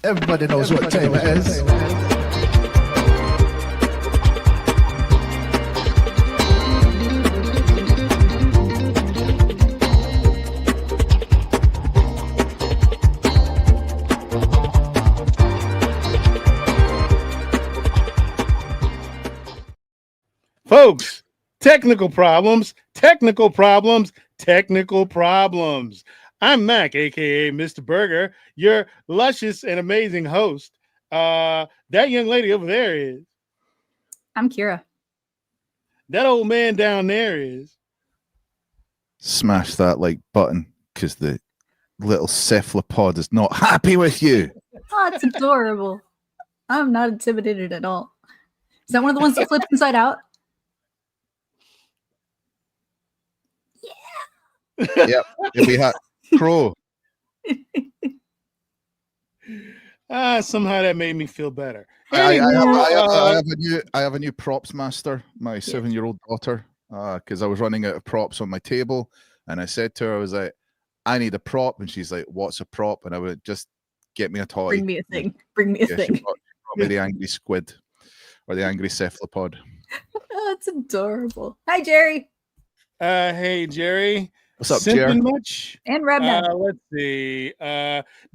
Everybody knows what time it is. Folks, technical problems. I'm Mac, aka Mr. Burger, your luscious and amazing host. That young lady over there is. I'm Kira. That old man down there is. Smash that like button because the little cephalopod is not happy with you. Oh, it's adorable. I'm not intimidated at all. Is that one of the ones that flips inside out? Yep, it'll be hot. Crow. Somehow that made me feel better. I have a new props master, my 7-year-old daughter, because I was running out of props on my table, and I said to her, I was like, I need a prop, and she's like, what's a prop? And I would just get me a toy. Bring me a thing. Bring me a thing. She brought me the angry squid or the angry cephalopod. Oh, that's adorable. Hi, Jerry. Hey, Jerry. What's up, Jerry? Much? And Rebna. Let's see.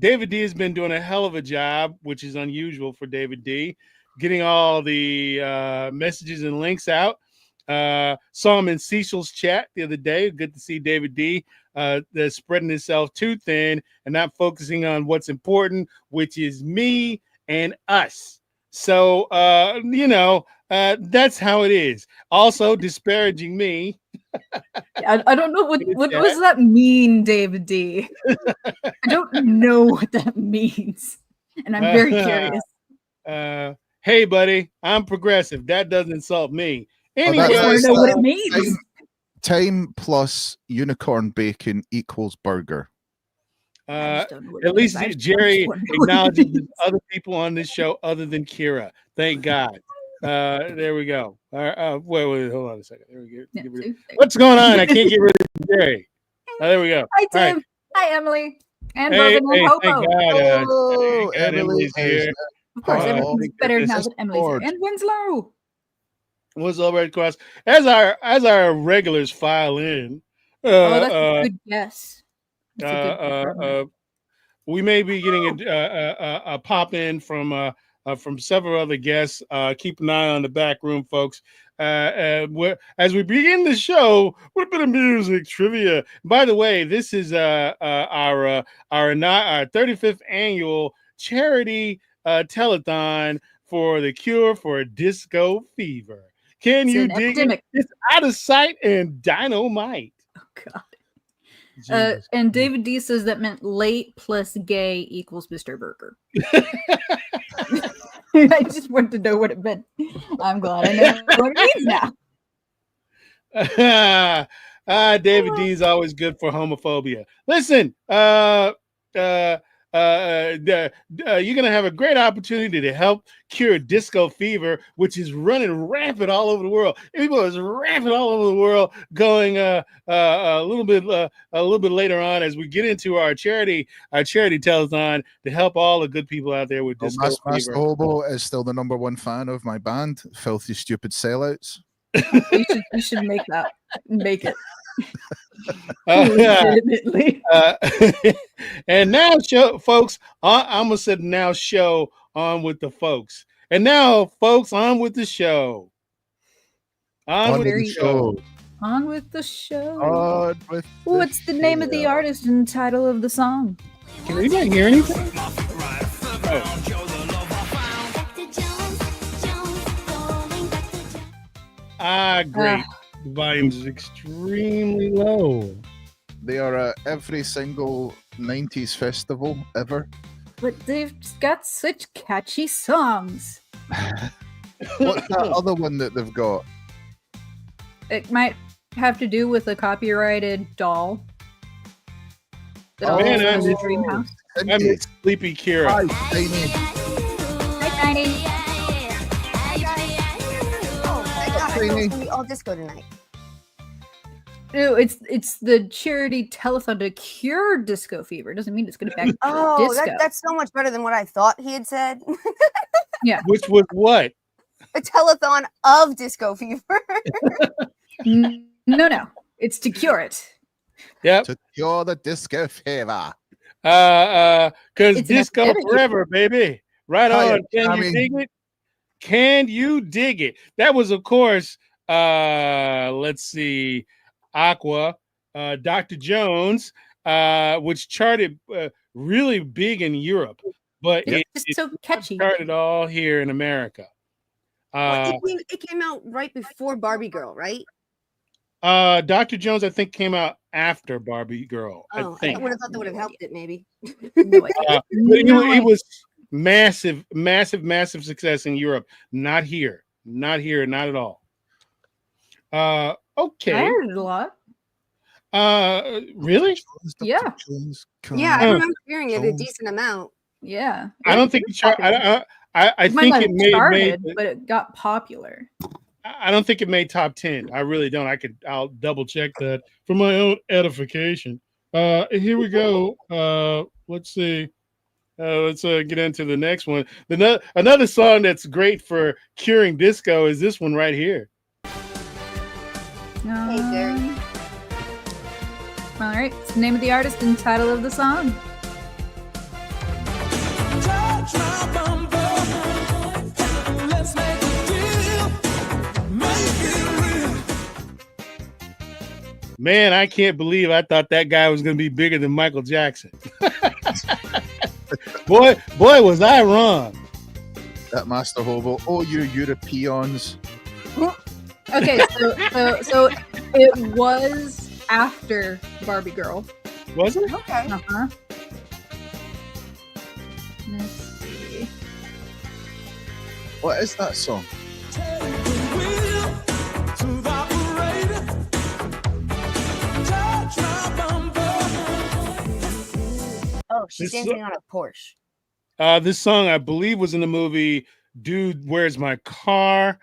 David D has been doing a hell of a job, which is unusual for David D, getting all the messages and links out. Saw him in Cecil's chat the other day. Good to see David D that's spreading himself too thin and not focusing on what's important, which is me and us. So, that's how it is. Also disparaging me. I don't know what does that mean, David D. I don't know what that means, and I'm very curious. Hey, buddy, I'm progressive. That doesn't insult me. Anyway, I just want to know what it means. Time plus unicorn bacon equals burger. At least Jerry acknowledges there's other people on this show other than Kira. Thank God. There we go. Wait, hold on a second. There we go. What's going on? I can't get rid of Jerry. There we go. Hi, Tim. Right. Hi, Emily. And Hey, Robin and Hopo. Thank God, Emily's here. Of course, everything's better now that Emily's here. And Winslow. Winslow Red Cross. As our regulars file in. That's a good guess. We may be getting a pop in from several other guests. Keep an eye on the back room, folks. As we begin the show with a bit of music trivia. By the way, this is our 35th annual charity telethon for the cure for disco fever. Can you dig it? It's Out of Sight and Dynamite. Oh God. And David D says that meant late plus gay equals Mr. Burger. I just wanted to know what it meant. I'm glad I know what it means now. David D is always good for homophobia. Listen, you're going to have a great opportunity to help cure disco fever, which is running rampant all over the world. People is rampant all over the world, going a little bit later on as we get into our charity telethon to help all the good people out there with disco fever. Master Hobo is still the number one fan of my band, Filthy Stupid Sellouts. You should make it. And now, folks, I'm gonna say now show on with the folks. And now, folks, on with the show. On with the Very- show. On with the show. On with What's the name of the show. artist and title of the song? Can anybody hear anything? Great. The volume is extremely low. They are at every single 90s festival ever. But they've got such catchy songs. What's that other one that they've got? It might have to do with a copyrighted doll. That Oh, also man, has I a miss- dream house. I miss Sleepy Kira. Hi, Tiny. Hi, Tiny. Tiny. We all disco tonight. No, it's the Charity Telethon to cure disco fever. Doesn't mean it's going to back Oh, disco. that's so much better than what I thought he had said. Which was what? A telethon of disco fever. No. It's to cure it. Yep. To cure the disco fever. Because It's an disco epidemic. forever, baby. Right Hi, on. Can Tommy. you dig it? Can you dig it? That was, of course, let's see, Aqua, Dr. Jones, which charted really big in Europe, but It's it just so catchy. charted all here in America. It came out right before Barbie Girl, right? Dr. Jones, I think, came out after Barbie Girl. I think. would have thought that would have helped it, maybe. No idea. But it was massive success in Europe. Not here, not at all. I Okay. heard it a lot. Really? Yeah. Yeah, I remember hearing it a decent amount. Yeah. I don't think it popular. I It might think not it have made started, but it got popular. I don't think it made top 10. I really don't. I'll double check that for my own edification. Here we go. Let's see. Let's get into the next one. Another song that's great for curing disco is this one right here. Gary. All right. It's the name of the artist and title of the song. Man, I can't believe I thought that guy was going to be bigger than Michael Jackson. boy, was I wrong. That Master Hobo. Oh, you Europeans. Okay, so it was after Barbie Girl. Was it? Okay. Uh-huh. Let's see. What is that song? Oh, she's This- dancing on a Porsche. This song, I believe, was in the movie Dude, Where's My Car?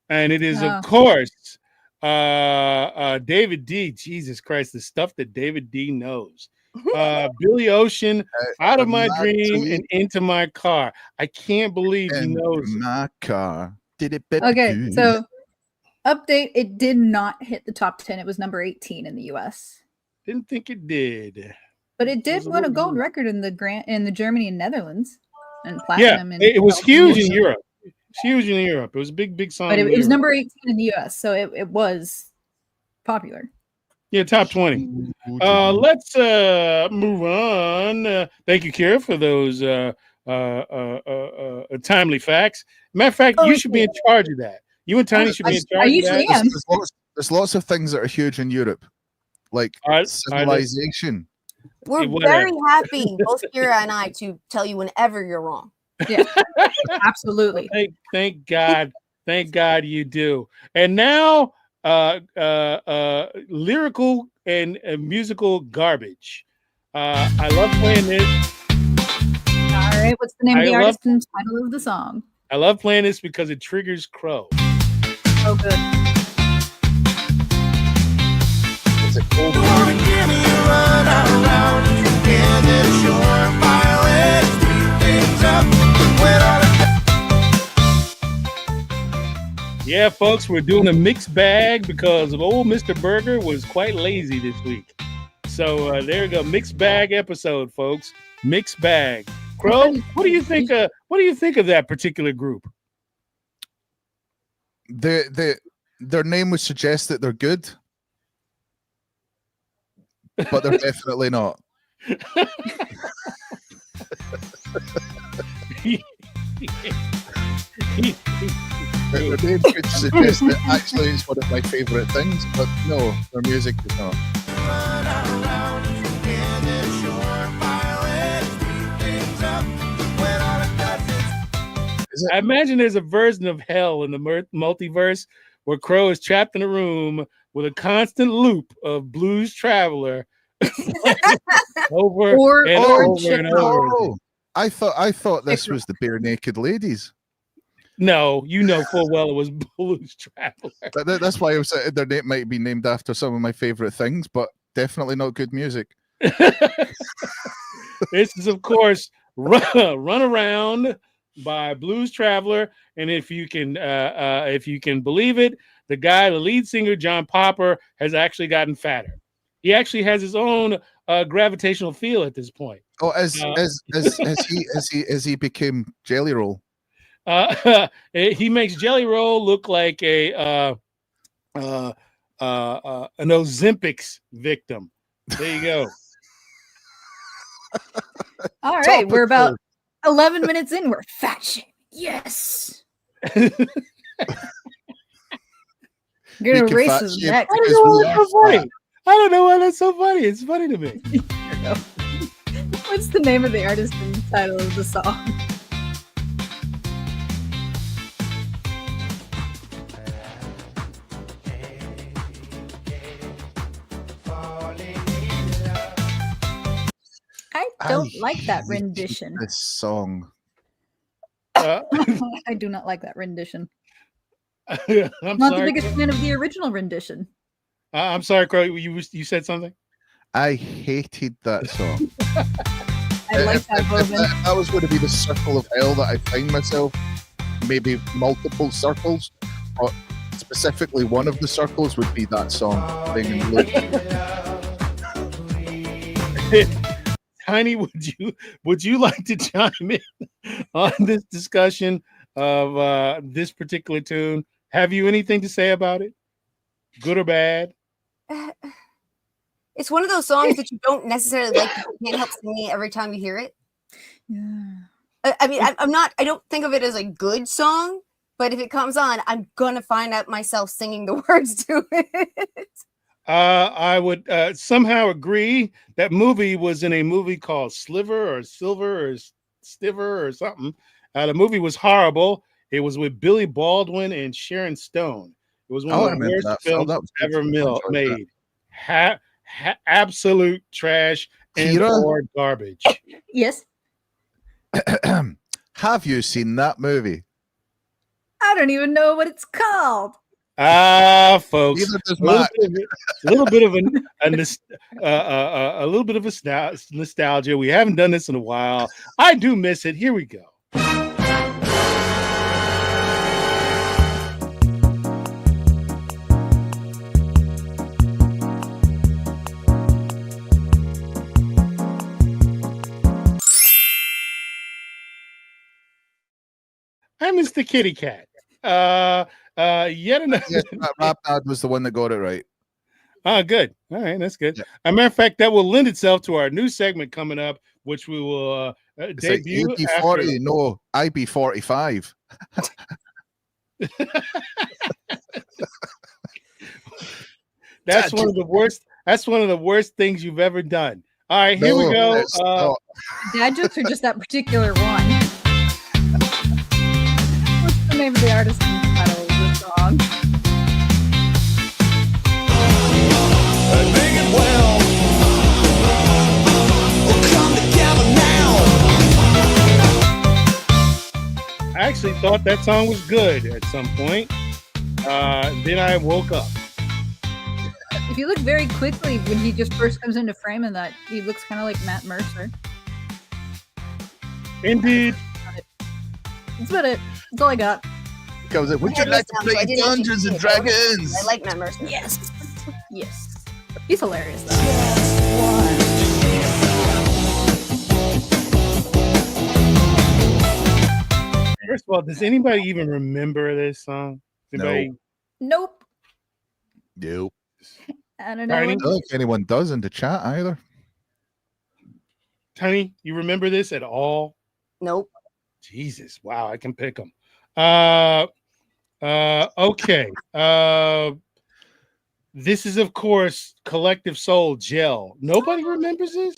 And it is, Oh. of course, David D. Jesus Christ, the stuff that David D knows. Billy Ocean, Out of My Dream and Into My Car. I can't believe he And knows. my car. Did it Okay, so update, it did not hit the top 10. It was number 18 in the US. Didn't think it did. But it did was a win a little gold weird. record in the Germany and Netherlands. And Yeah, platinum it was huge in Belgium. Europe. It's huge in Europe. It was a big song. But in it was Europe. number 18 in the US, so it was popular. Yeah, top 20. Let's move on. Thank you, Kira, for those timely facts. Matter of fact, you should be in charge of that. You and Tiny should be in charge I of usually that. am. There's lots of things that are huge in Europe, like civilization. We're whatever. very happy, both Kira and I, to tell you whenever you're wrong. Yeah, absolutely. Thank God. Thank God you do. And now, lyrical and musical garbage. I love playing this. All right, what's the name of the I love- artist and title of the song? I love playing this because it triggers Crow. Oh, good. Is it cold? Yeah, folks, we're doing a mixed bag because old Mr. Burger was quite lazy this week. So there you go, mixed bag episode, folks. Mixed bag. Crow, what do you think? What do you think of that particular group? The their name would suggest that they're good, but they're definitely not. Their name could suggest that actually it's one of my favorite things, but no, their music is not. I imagine there's a version of hell in the multiverse where Crow is trapped in a room with a constant loop of Blues Traveler over Or over Chick and over. Oh, I thought this was the Bare Naked Ladies. No, you know full well it was Blues Traveler. That's why I was saying their name might be named after some of my favorite things, but definitely not good music. This is, of course, Run Around by Blues Traveler, and if you can believe it, the lead singer John Popper has actually gotten fatter. He actually has his own gravitational field at this point. Oh, as he became Jelly Roll. He makes Jelly Roll look like an Ozempics victim. There you go. All right, we're about 11 minutes in. We're fat shaming. Yes. You're gonna racism next. I don't know why that's so funny. It's funny to me. What's the name of the artist and the title of the song? I don't like that rendition. This song. I do not like that rendition. I'm not sorry, the biggest fan of the original rendition. I'm sorry, Crow. You said something? I hated that song. I like that moment. If that was going to be the circle of hell that I find myself, maybe multiple circles, but specifically one of the circles would be that song. Tiny, would you like to chime in on this discussion of this particular tune? Have you anything to say about it, good or bad? It's one of those songs that you don't necessarily like, but you can't help singing every time you hear it. Yeah. I mean, I don't think of it as a good song, but if it comes on, I'm gonna find out myself singing the words to it. I would somehow agree. That movie was in a movie called Sliver or Silver or Stiver or something. The movie was horrible. It was with Billy Baldwin and Sharon Stone. It was one of the worst films ever made. Absolute trash and or garbage. Yes. Have you seen that movie? I don't even know what it's called. Folks, a little bit of nostalgia. We haven't done this in a while. I do miss it. Here we go. I miss the kitty cat. Yet another. Yes, Rap Dad was the one that got it right. Good. All right, that's good. Yeah. As a matter of fact, that will lend itself to our new segment coming up, which we will debut. Like AB40, no, IB45. That's one of the worst. That's one of the worst things you've ever done. All right, here we go. Dad jokes are just that particular one. What's the name of the artist and the title of the song? I actually thought that song was good at some point. Then I woke up. If you look very quickly when he just first comes into frame, and that he looks kind of like Matt Mercer. Indeed. That's about it. That's all I got. Would you like to play Dungeons and Dragons? I like Matt Mercer. Yes. Yes. He's hilarious, though. First of all, does anybody even remember this song? Anybody? Nope. Nope. I don't know. Tiny? I don't think anyone does in the chat either. Tiny, you remember this at all? Nope. Jesus, wow, I can pick them. Okay. This is, of course, Collective Soul Gel. Nobody remembers this?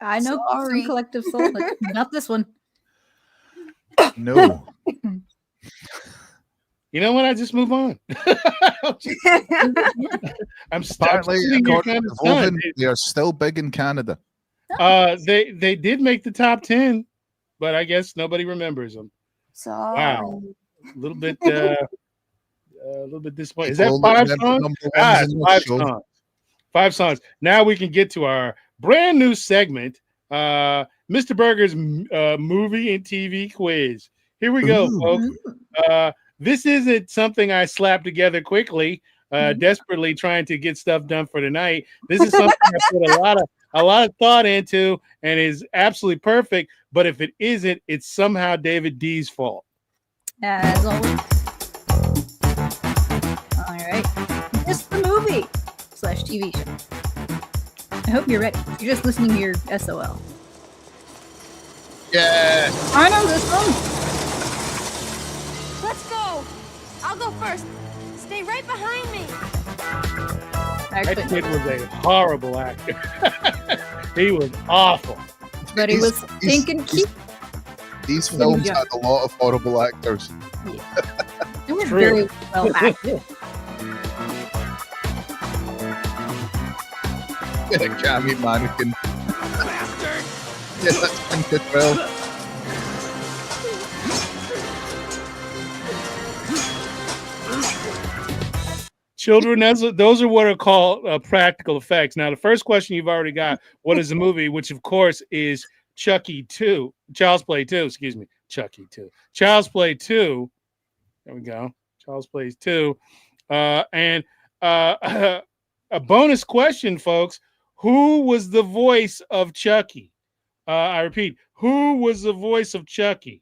I know Sorry. some Collective Soul, but not this one. No. You know what? I just move on. I'm Apparently, sitting here according kind to of stunned. Voven, they are still big in Canada. They did make the top 10, but I guess nobody remembers them. Sorry. Wow. A little bit disappointed. Is that People five remember songs? number ones Ah, in it's the five show. songs. 5 songs. Now we can get to our brand new segment, Mr. Burger's movie and TV quiz. Here we go, Ooh. folks. This isn't something I slapped together quickly, desperately trying to get stuff done for tonight. This is something I put a lot of thought into and is absolutely perfect. But if it isn't, it's somehow David D's fault. As always. All right. Just the movie / TV show. I hope you're ready. You're just listening to your SOL. Yeah. I know this one. Let's go. I'll go first. Stay right behind me. That Actually, kid was a horrible actor. He was awful. but he was thinking cute. These films had a lot of horrible actors. They were True. very well acted. Cammy mannequin. Bastard! Yeah, that's Pink as well. Children, those are what are called practical effects. Now, the first question you've already got, what is the movie? Which, of course, is Chucky 2. Child's Play 2, excuse me. Chucky 2. Child's Play 2. There we go. Child's Play 2. And a bonus question, folks. Who was the voice of Chucky? I repeat, who was the voice of Chucky?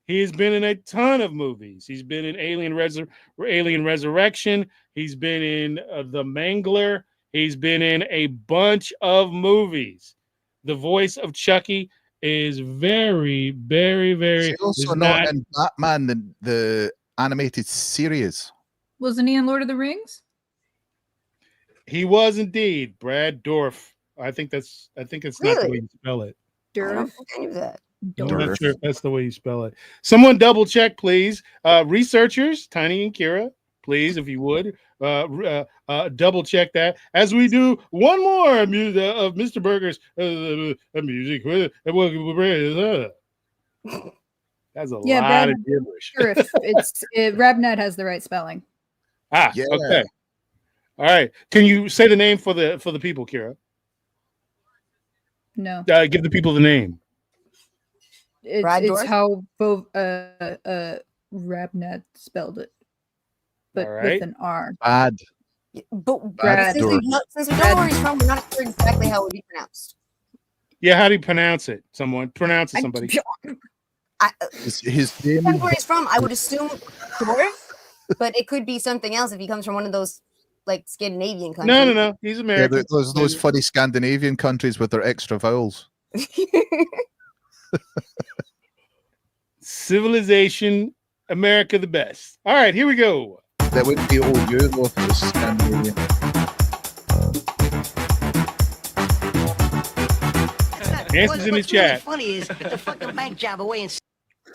He has been in a ton of movies. He's been in Alien Resurrection. He's been in The Mangler. He's been in a bunch of movies. The voice of Chucky is very, very, very. He's also not in Batman, the animated series. Wasn't he in Lord of the Rings? He was indeed Brad Dourif. I think it's not the way you spell it. I don't Durf. think I knew that. I'm not Dourif. sure if that's the way you spell it. Someone double check, please. Researchers, Tiny and Kira, please, if you would, double check that as we do one more of Mr. Burger's music. That's a lot of gibberish. Durf. Rabnat has the right spelling. Ah, Yeah. okay. All right. Can you say the name for the people, Kira? No. Give the people the name. Brad It's Dourif? how Rabnat spelled it, but All right. with an R. Bad. But Brad since we Dourif. don't know where he's from, we're not sure exactly how it would be pronounced. Yeah, how do you pronounce it? Pronounce it, somebody. His name. Depending where he's from, I would assume Dourif, but it could be something else if he comes from one of those like Scandinavian countries. No. He's Yeah, American. those funny Scandinavian countries with their extra vowels. Civilization, America the best. All right, here we go. That wouldn't be all you though if it was Scandinavian. Answers in the chat. What's really funny is the fucking bank job away in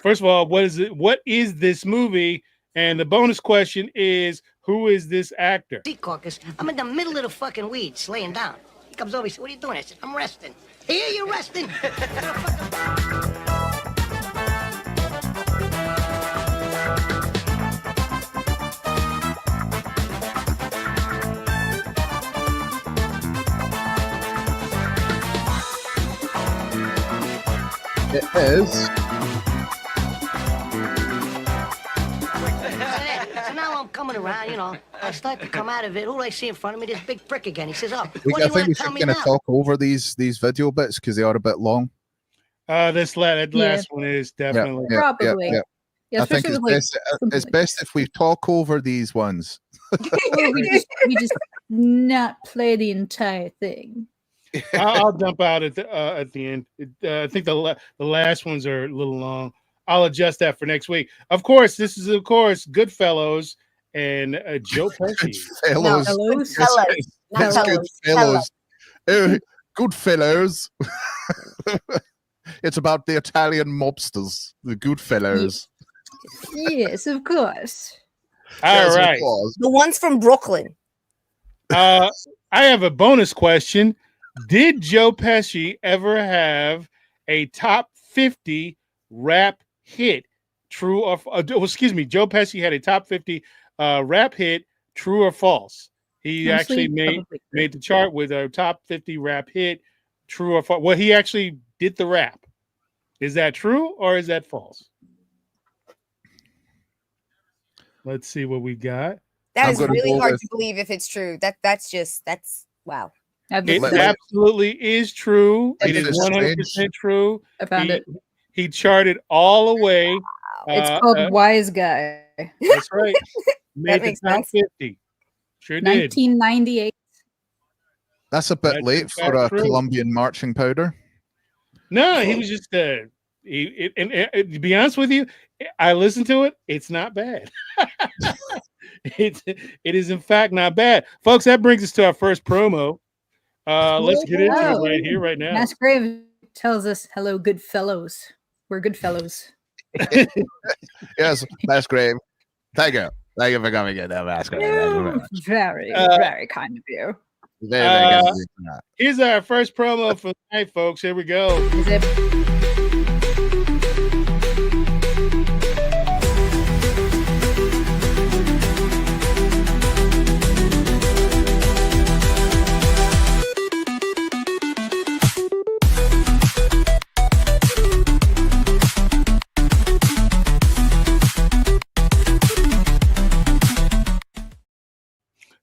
First of all, what is it? What is this movie? And the bonus question is, who is this actor? Sea Caucus. I'm in the middle of the fucking weeds, laying down. He comes over, he says, "What are you doing?" I said, "I'm resting." "Here, you're resting." It is. So now I'm coming around, you know. I start to come out of it. Who do I see in front of me? This big prick again. He says, "Oh, I what do you think want we to tell should me kind of now?" talk over these video bits because they are a bit long. That last one is definitely. Probably. Yeah, I think especially it's with, like, best. something It's like best if we talk over these ones. Or we just not play the entire thing. I'll jump out at the end. I think the last ones are a little long. I'll adjust that for next week. Of course, this is Goodfellows and Joe Pesci. Fellows. Fellows? Yes, Not it's fellows, Goodfellows. Oh, Goodfellows. It's about the Italian mobsters, the Goodfellows. Yes, of course. All Yes, of right. course. The ones from Brooklyn. I have a bonus question. Did Joe Pesci ever have a top 50 rap hit? True or excuse me, Joe Pesci had a top 50 rap hit, true or false? He actually made the chart with a top 50 rap hit, true or false. Well, he actually did the rap. Is that true or is that false? Let's see what we got. That I'm is gonna really go hard with- to believe if it's true. That's wow. It Let me- absolutely is true. It Life is is 100% true. I found it. He charted all the way. It's called Wise Guy. That's right. Made the makes top sense. 50. Sure did. 1998. That's a bit That's late in for fact a true. Colombian marching powder. No, he was just to be honest with you, I listened to it. It's not bad. It is in fact not bad, folks. That brings us to our first promo. Let's get into it right here, right now. Masgrave tells us, "Hello, good fellows. We're good fellows." Yes, that's great. Thank you. Thank you for coming in there, Masquerade. Thank you very much. Very, Uh, very kind of you. Very, very good of you for that. Here's our first promo for the night, folks. Here we go. Is it?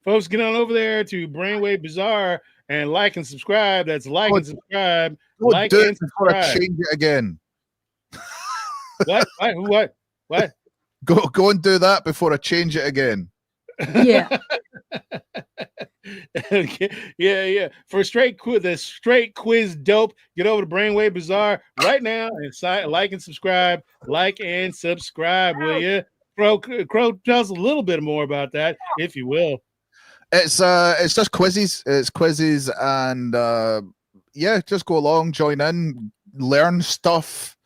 Folks, get on over there to Brainwave Bazaar and like and subscribe. That's like and subscribe. Don't Like do and it before I subscribe. change it again. What? Go and do that before I change it again. Yeah. Okay. Yeah. For the straight quiz dope, get over to Brainwave Bazaar right now and like and subscribe. Like and subscribe, will you? Crow, tell us a little bit more about that, if you will. It's just quizzes. It's quizzes, and yeah, just go along, join in, learn stuff,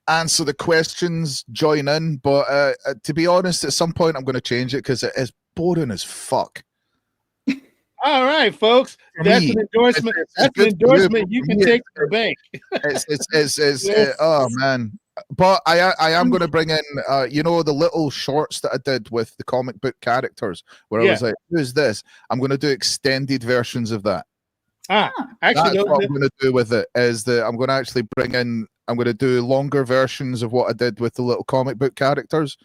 answer the questions, join in. But to be honest, at some point I'm going to change it because it is boring as fuck. All right, folks. For That's me, an endorsement. it's That's an good for you, endorsement but you for can me, take to the bank. It's oh man. But I am going to bring in the little shorts that I did with the comic book characters where I was like, who's this? I'm going to do extended versions of that. Actually, That's what I'm going to do with it is that I'm going to actually I'm going to do longer versions of what I did with the little comic book characters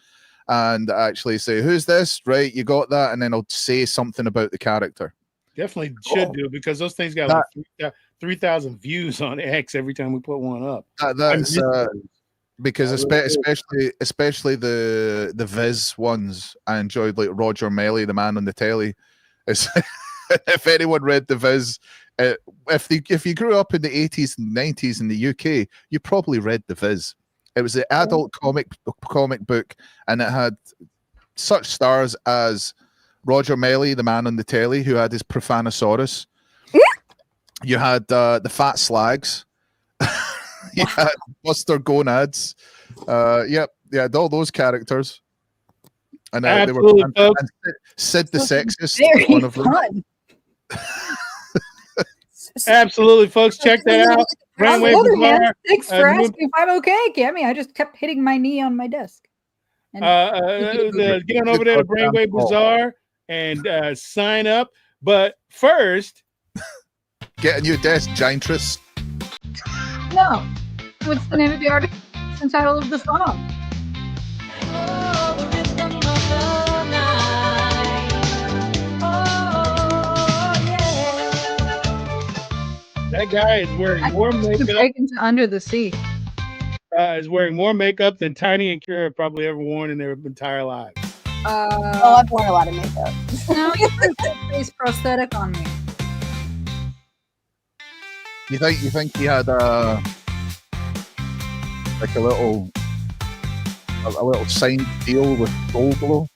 and actually say, who's this? Right, you got that, and then I'll say something about the character. Definitely should do because those things got like 3,000 views on X every time we put one up. That's because especially the Viz ones, I enjoyed, like Roger Melly, the man on the telly. If anyone read the Viz, if you grew up in the 80s and 90s in the UK, you probably read the Viz. It was the adult comic book, and it had such stars as Roger Melly, the man on the telly, who had his Profanosaurus. You had the Fat Slags. You had Buster Gonads. Yep, all those characters. And they were and Sid the Sexist. One of them. Fun. Absolutely, folks. Check that out. Brainwave Bazaar. Thanks for asking if I'm okay, Cammy. I just kept hitting my knee on my desk. Get on over there to Brainwave Bazaar and sign up. But first, get a new desk, Giantress. No. What's the name of the artist and title of the song? that guy is wearing more makeup. Into Under the Sea. Is wearing more makeup than Tiny and Kira have probably ever worn in their entire lives. Oh, I've worn a lot of makeup. No, you put a face prosthetic on me. You think he had a little signed deal with Gold Glow?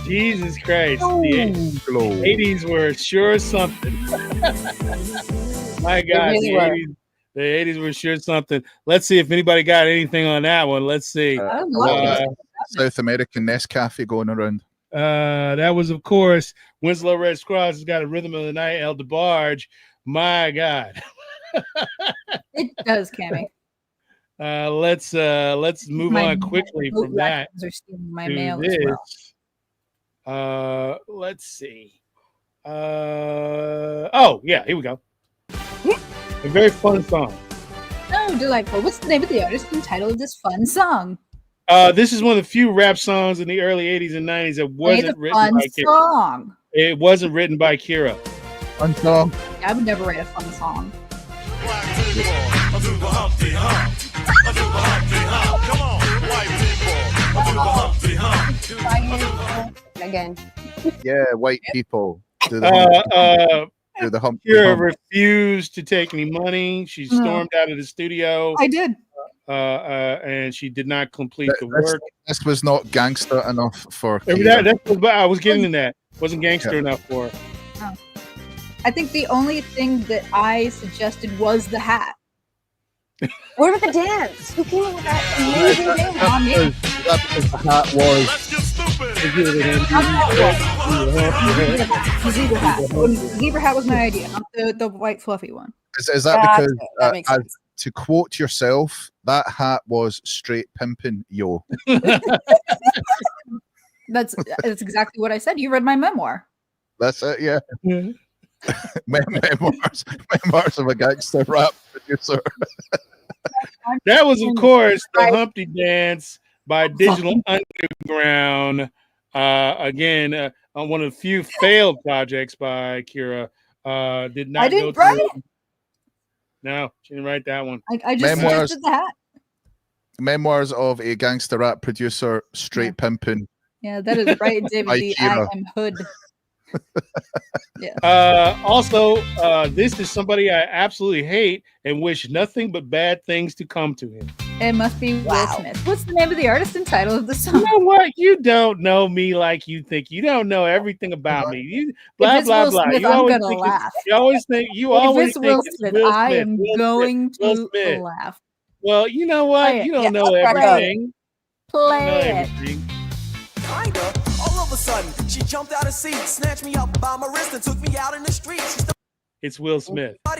Jesus Christ. The 80s were sure something. My God, really the 80s were sure something. Let's see if anybody got anything on that one. Let's see. I love that. South American Nescafe going around. That was, of course, Winslow Red Cross has got a Rhythm of the Night, El DeBarge. My God. It does, Cammy. Let's move on quickly from that are stealing my to mail this. as well. Let's see. Oh yeah, here we go. A very fun song. Oh, delightful. What's the name of the artist and title of this fun song? This is one of the few rap songs in the early 80s and 90s that wasn't written by Kira. Song. It wasn't written by Kira. Fun song. I would never write a fun song. Again. Yeah, white people do the hump. Kira refused to take any money. She stormed out of the studio. I did. And she did not complete the work. This was not gangster enough for I was getting in that. Wasn't gangster enough for her. Oh. I think the only thing that I suggested was the hat. What about the dance? Who came up with that amazing dance? That's because the hat was. The zebra hat. The zebra hat was my idea, not the white fluffy one. Is that because, that makes sense. to quote yourself, that hat was straight pimping, yo. That's exactly what I said. You read my memoir. That's it, yeah. memoirs of a gangster rap producer. That was, of course, the Humpty Dance by Digital Underground. Again, on one of the few failed projects by Kira. Did not. I didn't write it. No, she didn't write that one. I just suggested the hat. Memoirs of a gangster rap producer, straight pimping. Yeah, that is right, David D. I am hood. Yeah. Also, this is somebody I absolutely hate and wish nothing but bad things to come to him. It must be Will Smith. What's the name of the artist and title of the song? You know what? You don't know me like you think. You don't know everything about me. You blah blah blah. Smith, you I'm always gonna think laugh. You always think you always think Will it's Smith, Will Smith. I am going Will to Smith. laugh. Well, you know what? Play it. You don't Yeah, know I'll crack everything. Play it. Kinda. All of a sudden, she jumped out of seat, snatched me up by my wrist, and took me out in the street. She It's Will Smith. Oh,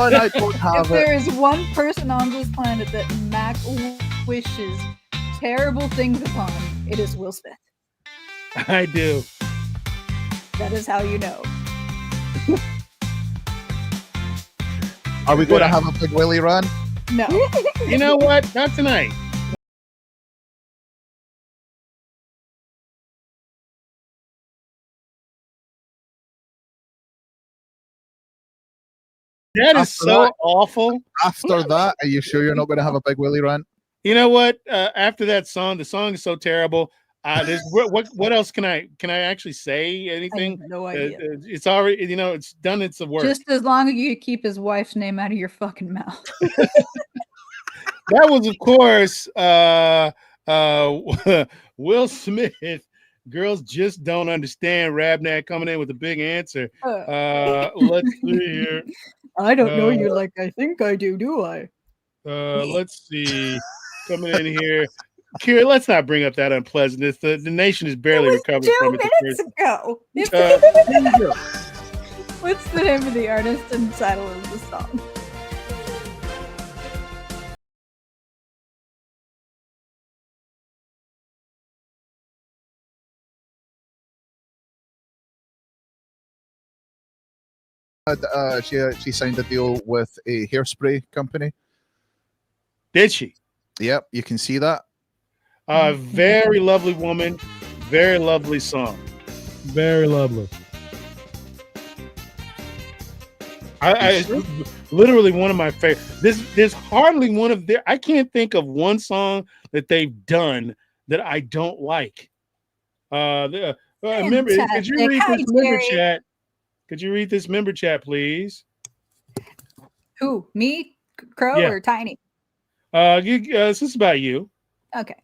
and I don't have If there is one person on this planet that Mac wishes terrible things upon, it is Will Smith. I do. That is how you know. Are we going to have a Big Willie run? No. You know what? Not tonight. That is so awful. After that, are you sure you're not going to have a Big Willie run? You know what? After that song, the song is so terrible. What else can I actually say? Anything? I have no idea. It's already, it's done its work. Just as long as you keep his wife's name out of your fucking mouth. That was, of course, Will Smith. Girls just don't understand. Rabnat coming in with a big answer. Let's see here. I don't know you like I think I do I? Let's see. Coming in here. Kira, let's not bring up that unpleasantness. The nation is barely recovered from it. 2 minutes ago. What's the name of the artist and title of the song? She signed a deal with a hairspray company. Did she? Yep, you can see that. A very lovely woman, Very lovely song. Very lovely. I literally one of my favorite. There's hardly one of their. I can't think of one song that they've done that I don't like. Remember, could you read this member chat? Could you read this member chat, please? Who? Me, Crow, or Tiny? This is about you. Okay.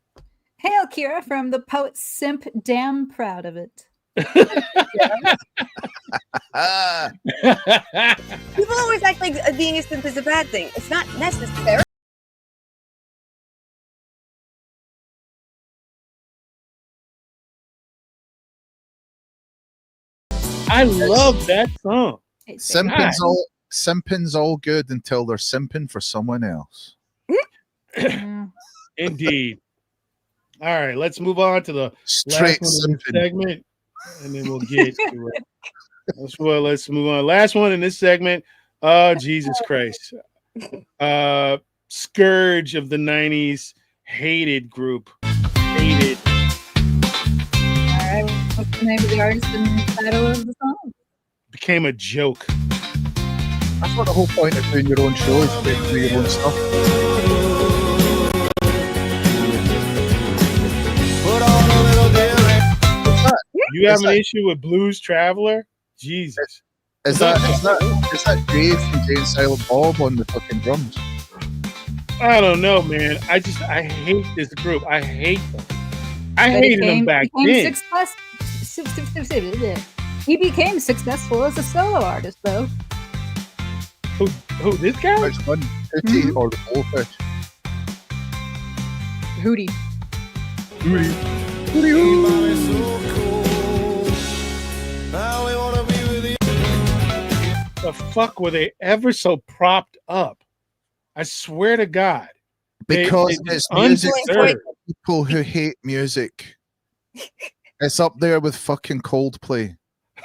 Hail, Kira, from the poet Simp. Damn proud of it. People always act like being a simp is a bad thing. It's not necessary. I love that song. Simping's all good until they're simping for someone else. Indeed. All right, let's move on to the straight last one in this segment, and then we'll get to it. Let's move on. Last one in this segment. Oh, Jesus Christ. Scourge of the 90s, hated group. Hated. All right, what's the name of the artist and the title of the song? Became a joke. That's what the whole point of doing your own show is, to do your own stuff. You have an issue with Blues Traveler? Jesus. Is that Dave from Jay and Silent Bob on the fucking drums? I don't know, man. I hate this group. I hate them. I hated them back then. He became successful as a solo artist, though. Who, this guy? Which one? Hootie or the Goldfish? Hootie. The fuck were they ever so propped up? I swear to God. Because it's music for people who hate music. It's up there with fucking Coldplay.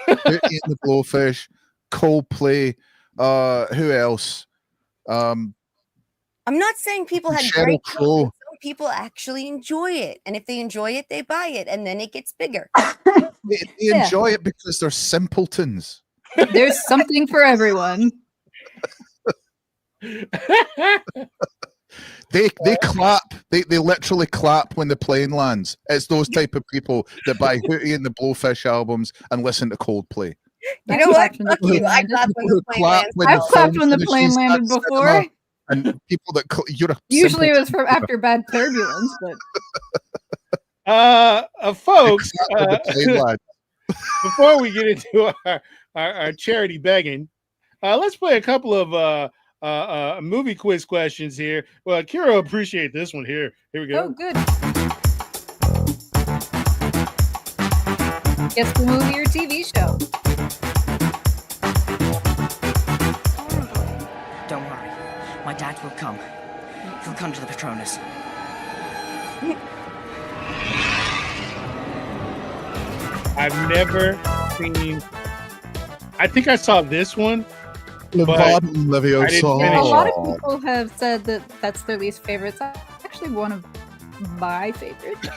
Hootie and the Blowfish, Coldplay. Who else? I'm not saying people had great taste. Some people actually enjoy it, and if they enjoy it, they buy it, and then it gets bigger. They enjoy it because they're simpletons. There's something for everyone. They clap. They literally clap when the plane lands. It's those type of people that buy Hootie and the Blowfish albums and listen to Coldplay. You know what? Fuck you. I clap when the plane lands. I've clapped when the plane landed before. And people that usually it was from after bad turbulence, but folks, before we get into our charity begging, let's play a couple of movie quiz questions here. Well, Kira appreciate this one here. Here we go. Oh, good. Guess the movie or TV show. Don't worry. My dad will come. He'll come to the Patronus. I've never seen... I think I saw this one. A lot of people have said that that's their least favorite. It's actually one of my favorites.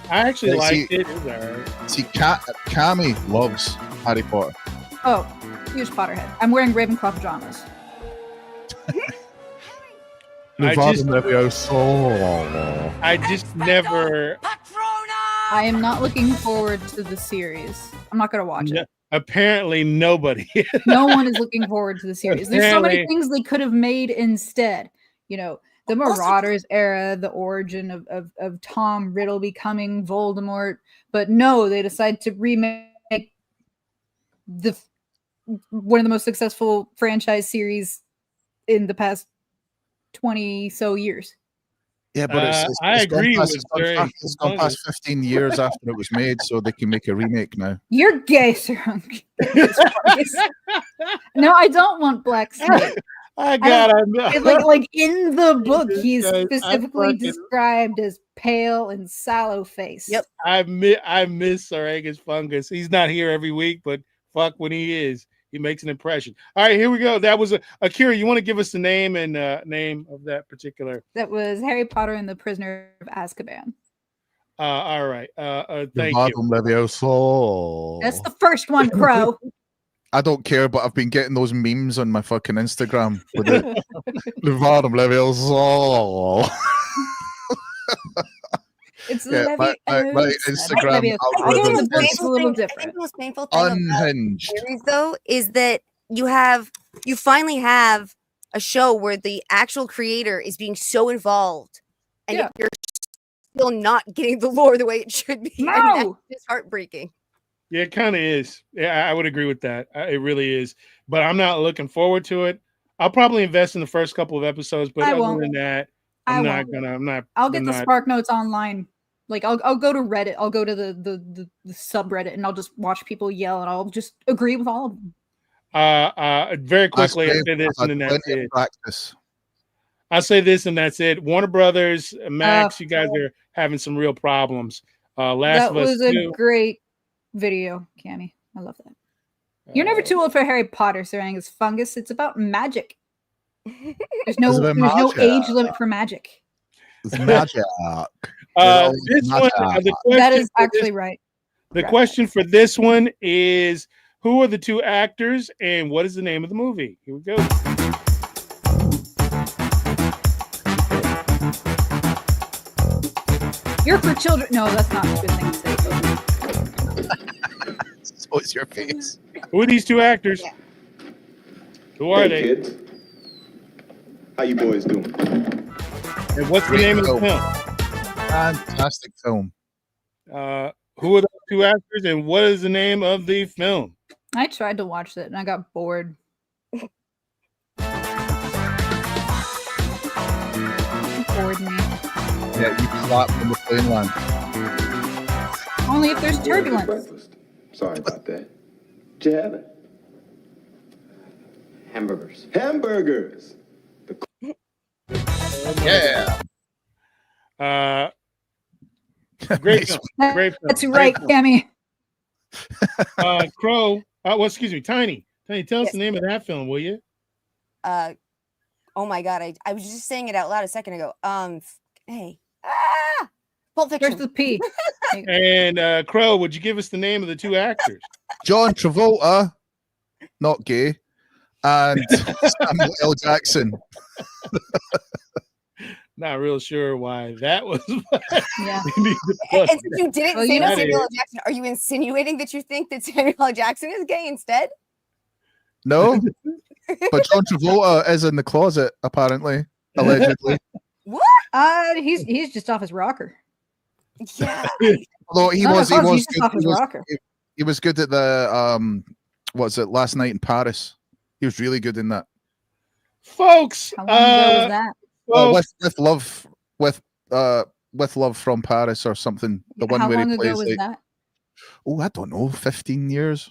I actually liked it. It was all right. See, Cammy loves Harry Potter. Oh, huge Potterhead. I'm wearing Ravenclaw pajamas. I just never. I am not looking forward to the series. I'm not going to watch it. Apparently, nobody. No one is looking forward to the series. There's so many things they could have made instead. You know, the Marauders era, the origin of Tom Riddle becoming Voldemort. But no, they decided to remake one of the most successful franchise series in the past 20 so years. Yeah, but I agree with it's gone past 15 years after it was made, so they can make a remake now. You're gay, sir. No, I don't want Black Snake. Like in the book, he's specifically described as pale and sallow faced. Yep. I miss Saragus Fungus. He's not here every week, but fuck when he is. He makes an impression. All right, here we go. That was Akira. You want to give us the name and name of that particular? That was Harry Potter and the Prisoner of Azkaban. All right. Thank Bottom you. Levioso. That's the first one, Crow. I don't care, but I've been getting those memes on my fucking Instagram with it. Bottom Levioso. It's Yeah, my Instagram Leviosa. I think algorithm the the book's is a little I think different. the most painful thing about unhinged. series, though, is that you finally have a show where the actual creator is being so involved, and Yeah. you're still not getting the lore the way it should be. And that's No. just heartbreaking. Yeah, it kind of is. Yeah, I would agree with that. It really is. But I'm not looking forward to it. I'll probably invest in the first couple of episodes, but I other won't. than that, I I'm won't. not. I'll get I'm the not- Spark Notes online. Like I'll go to Reddit. I'll go to the subreddit and I'll just watch people yell and I'll just agree with all of them. Very quickly, I'll That's say this I've and then had that's plenty of it. practice. I'll say this and that's it. Warner Brothers, Max, you guys are having some real problems. Last That of Us was a 2. great video, Cammy. I love that. You're never too old for Harry Potter, Sir Angus Fungus. It's about magic. There's no about magic. age limit for magic. It's magic. This one, the question That is for actually this- right. The question for this one is, who are the two actors and what is the name of the movie? Here we go. You're for children. No, that's not a good thing to say. So it's your face. Who are these two actors? Yeah. Who are they? Kids, how you boys doing? And what's the name of the film? Fantastic film. Who are the two actors and what is the name of the film? I tried to watch it and I got bored. It bored me. Yeah, you clap when the plane lands. Only if there's turbulence. Breakfast. Sorry about that. Did you have it? Hamburgers. Hamburgers. Yeah. Great film. Great film. That's Great right, film. Cammy. Crow. Well, excuse me, Tiny. Tiny, tell us Yes. the name of that film, will you? Oh my god, I was just saying it out loud a second ago. Hey. Pulp There's Fiction. the P. And Crow, would you give us the name of the two actors? John Travolta, not gay, and Samuel L. Jackson. Not real sure why that was. Yeah. We need to plus And since you didn't Well, say you know- Samuel L. Jackson, are you insinuating that you think that Samuel L. Jackson is gay instead? No, but John Travolta is in the closet, apparently, allegedly. He's just off his rocker. Yeah. Although he Not was, a he hug, was he's just good. off his rocker. He was good at the what's it? Last Night in Paris. He was really good in that. Folks, How long ago was that? With Love from Paris or something. The one How where long he ago plays was like, that? oh, I don't know, 15 years.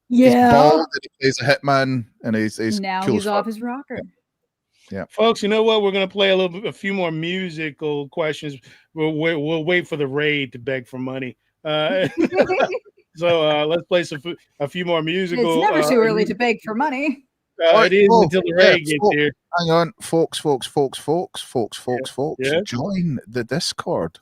He's Yeah. bald and he plays a hitman and he's Now cool he's as off fuck. his rocker. folks, you know what? We're gonna play a few more musical questions. We'll wait for the raid to beg for money. So let's play a few more musical. It's never too early to beg for money. It is Oh, until the yeah, raid gets folks, here. Hang on, folks. Yeah. Join the Discord.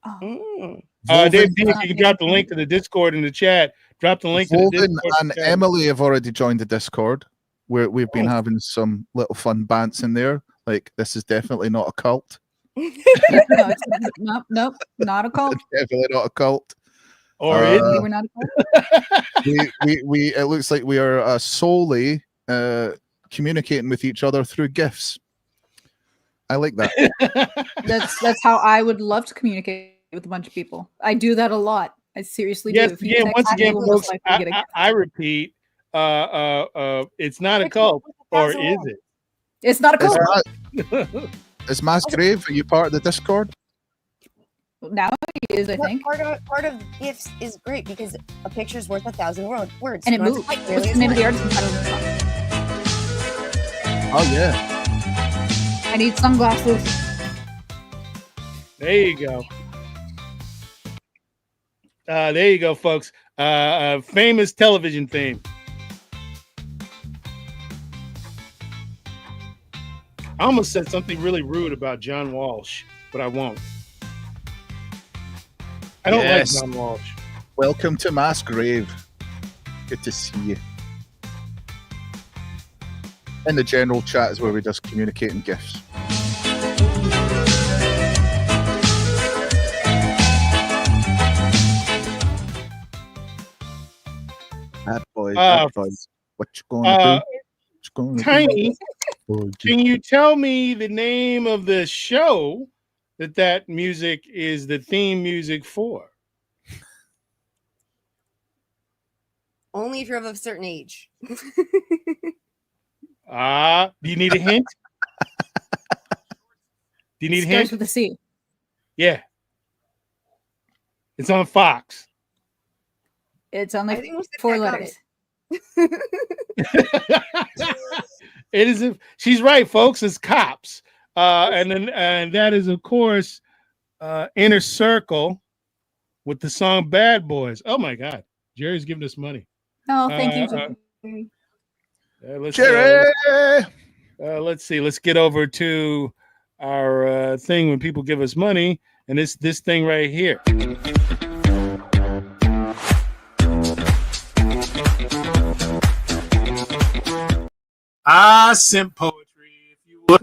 Mm. Dave, Volvin- if you can drop the link to the Discord in the chat, drop the link to the Volvin Discord. and Emily have already joined the Discord. Where we've been having some little fun bants in there. Like, this is definitely not a cult. Nope, not a cult. It's definitely not a cult. Or is We it? were not a cult. we it looks like we are solely communicating with each other through gifs. I like that. That's how I would love to communicate with a bunch of people. I do that a lot. I seriously do. Yes, If you again, text once again, people, folks, most likely get a gift. I repeat, it's not a cult, or is it? It's not a cult. Is Masgrave, are you part of the Discord? Now he is, I think. Part of gifts is great because a picture's worth 1,000 words. And it You don't moves. have to type What's nearly the name of as the much. artist and title of the song? Oh yeah. I need sunglasses. There you go. There you go, folks. Famous television theme. I almost said something really rude about John Walsh, but I won't. I don't Yes. like John Walsh. Welcome to Mass Grave. Good to see you. In the general chat is where we just communicate in GIFs. Bad boys. What you gonna do? What you gonna Tiny, do? can you tell me the name of the show that music is the theme music for? Only if you're of a certain age. Do you need a hint? Do you need a hint? Starts with a C. Yeah. It's on Fox. It's on I like think most of 4 that got letters. It is. She's right, folks. It's Cops. And that is, of course, Inner Circle with the song Bad Boys. Oh, my God. Jerry's giving us money. Oh, thank you, Jerry. Jerry! Let's see. Let's get over to our thing when people give us money. And it's this thing right here. Simp poetry, if you would.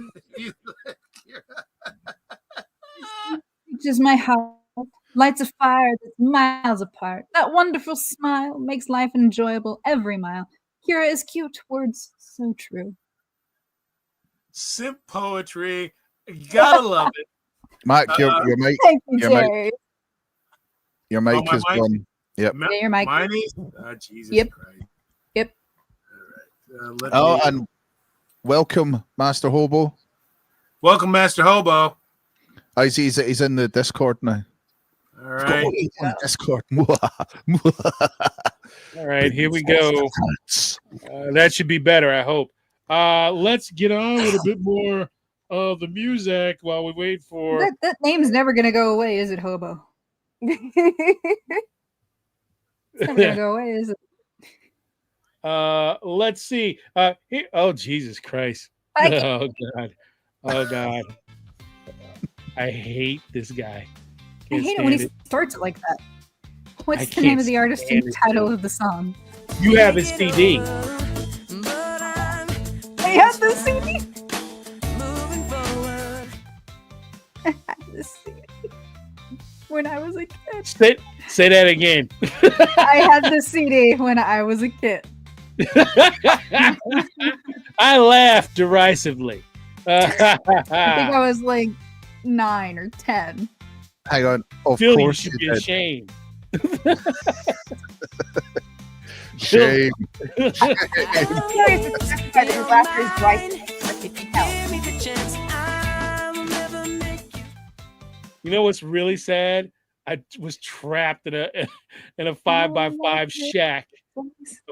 Just my heart lights a fire that's miles apart. That wonderful smile makes life enjoyable every mile. Kira is cute, words so true. Simp poetry, you gotta love it. Mac, your mic. Thank you, your Jerry. Your mic my is mic? gone. Yep. Yeah, your mic. Mine is? Oh, Jesus Yep. Christ. Yep. All right. Oh, and welcome, Master Hobo. Welcome, Master Hobo. He's in the Discord now. All right. On Discord. All right, here we go. That should be better, I hope. Let's get on with a bit more of the music while we wait for... That name's never going to go away, is it, Hobo? It's never going to go away, is it? Let's see. Here, oh, Jesus Christ. Oh, God. Oh, God. I hate this guy. I hate it when he starts it like that. What's the can't name of the artist and stand title it. of the song? You have his CD. I had the CD. I had the CD when I was a kid. Say that again. I had the CD when I was a kid. I laughed derisively. I think I was like 9 or 10. Hang on. Of Phil, you course should you be did. ashamed. Shame. I'm curious if it's that his laughter is right. If you can tell. You know what's really sad? I was trapped in a 5x5 shack. A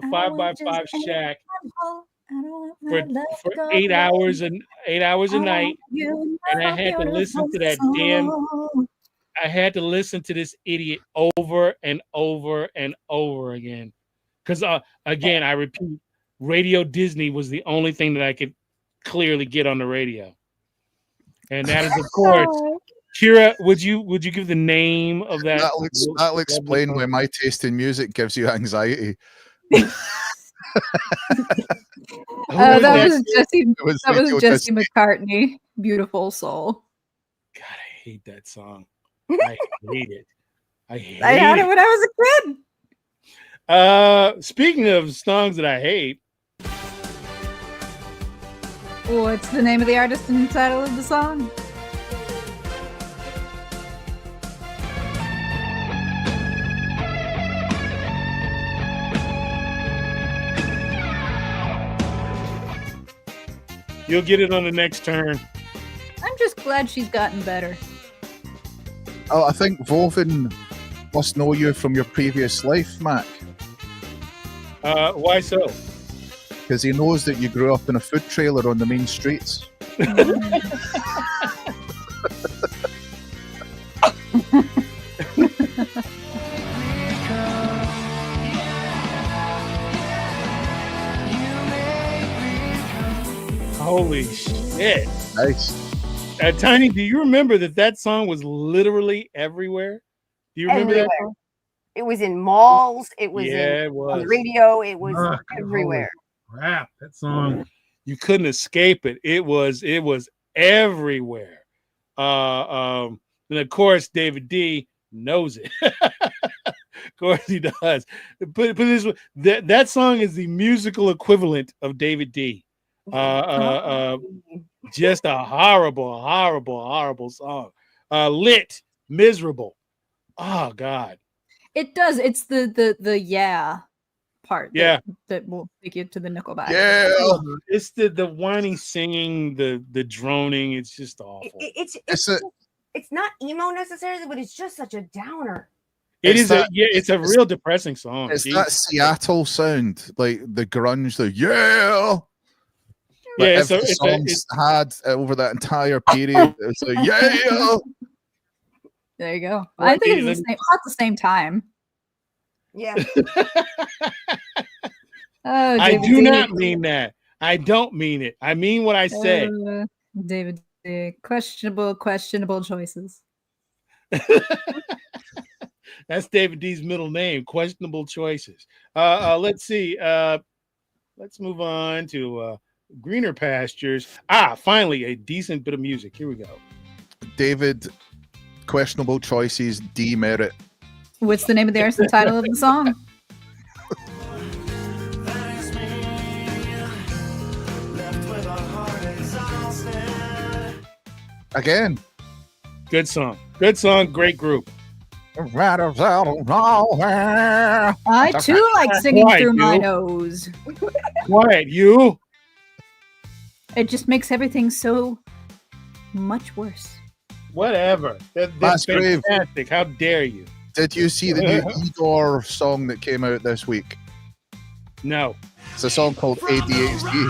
5x5 shack for 8 hours a night, and I had to listen to that damn. I had to listen to this idiot over and over and over again, because again, I repeat, Radio Disney was the only thing that I could clearly get on the radio, and that is, of course, Kira. Would you give the name of that? That'll explain why my taste in music gives you anxiety. That was Jesse. That was Jesse Jesse. McCartney. Beautiful Soul. God, I hate that song. I hate it. I had it when I was a kid. Speaking of songs that I hate, what's the name of the artist and title of the song? you'll get it on the next turn. I'm just glad she's gotten better. Oh, I think Vovin must know you from your previous life, Mac. Why so? Because he knows that you grew up in a food trailer on the main streets. Holy shit. Nice. Tiny, do you remember that song was literally everywhere? Do you remember Everywhere. that? It was in malls. It was Yeah, in it was. on the radio. It was Holy everywhere. crap, that song. You couldn't escape it. It was everywhere. And of course, David D knows it. Of course, he does. But this that song is the musical equivalent of David D. Just a horrible song. Lit, miserable. Oh God. It does. It's the yeah part. Yeah. That will take you to the Nickelback. Yeah. It's the whining singing, the droning. It's just awful. It's not emo necessarily, but it's just such a downer. It's a real depressing song. It's that Seattle sound, like the grunge, the yeah. Like the songs had over that entire period. It's like yeah. There you go. I think it's the same, at the same time. Yeah. Oh, I do not mean that. I don't mean it. I mean what I say. David D. Questionable choices. That's David D's middle name. Questionable choices. Let's see. Let's move on to greener pastures. Finally, a decent bit of music. Here we go. David, questionable choices, demerit. What's the name of the artist and title of the song? Again. Good song. Great group. I too like singing through my nose. Quiet, you. It just makes everything so much worse. Whatever. That's fantastic. How dare you? Did you see the new Igor song that came out this week? No. It's a song called ADHD.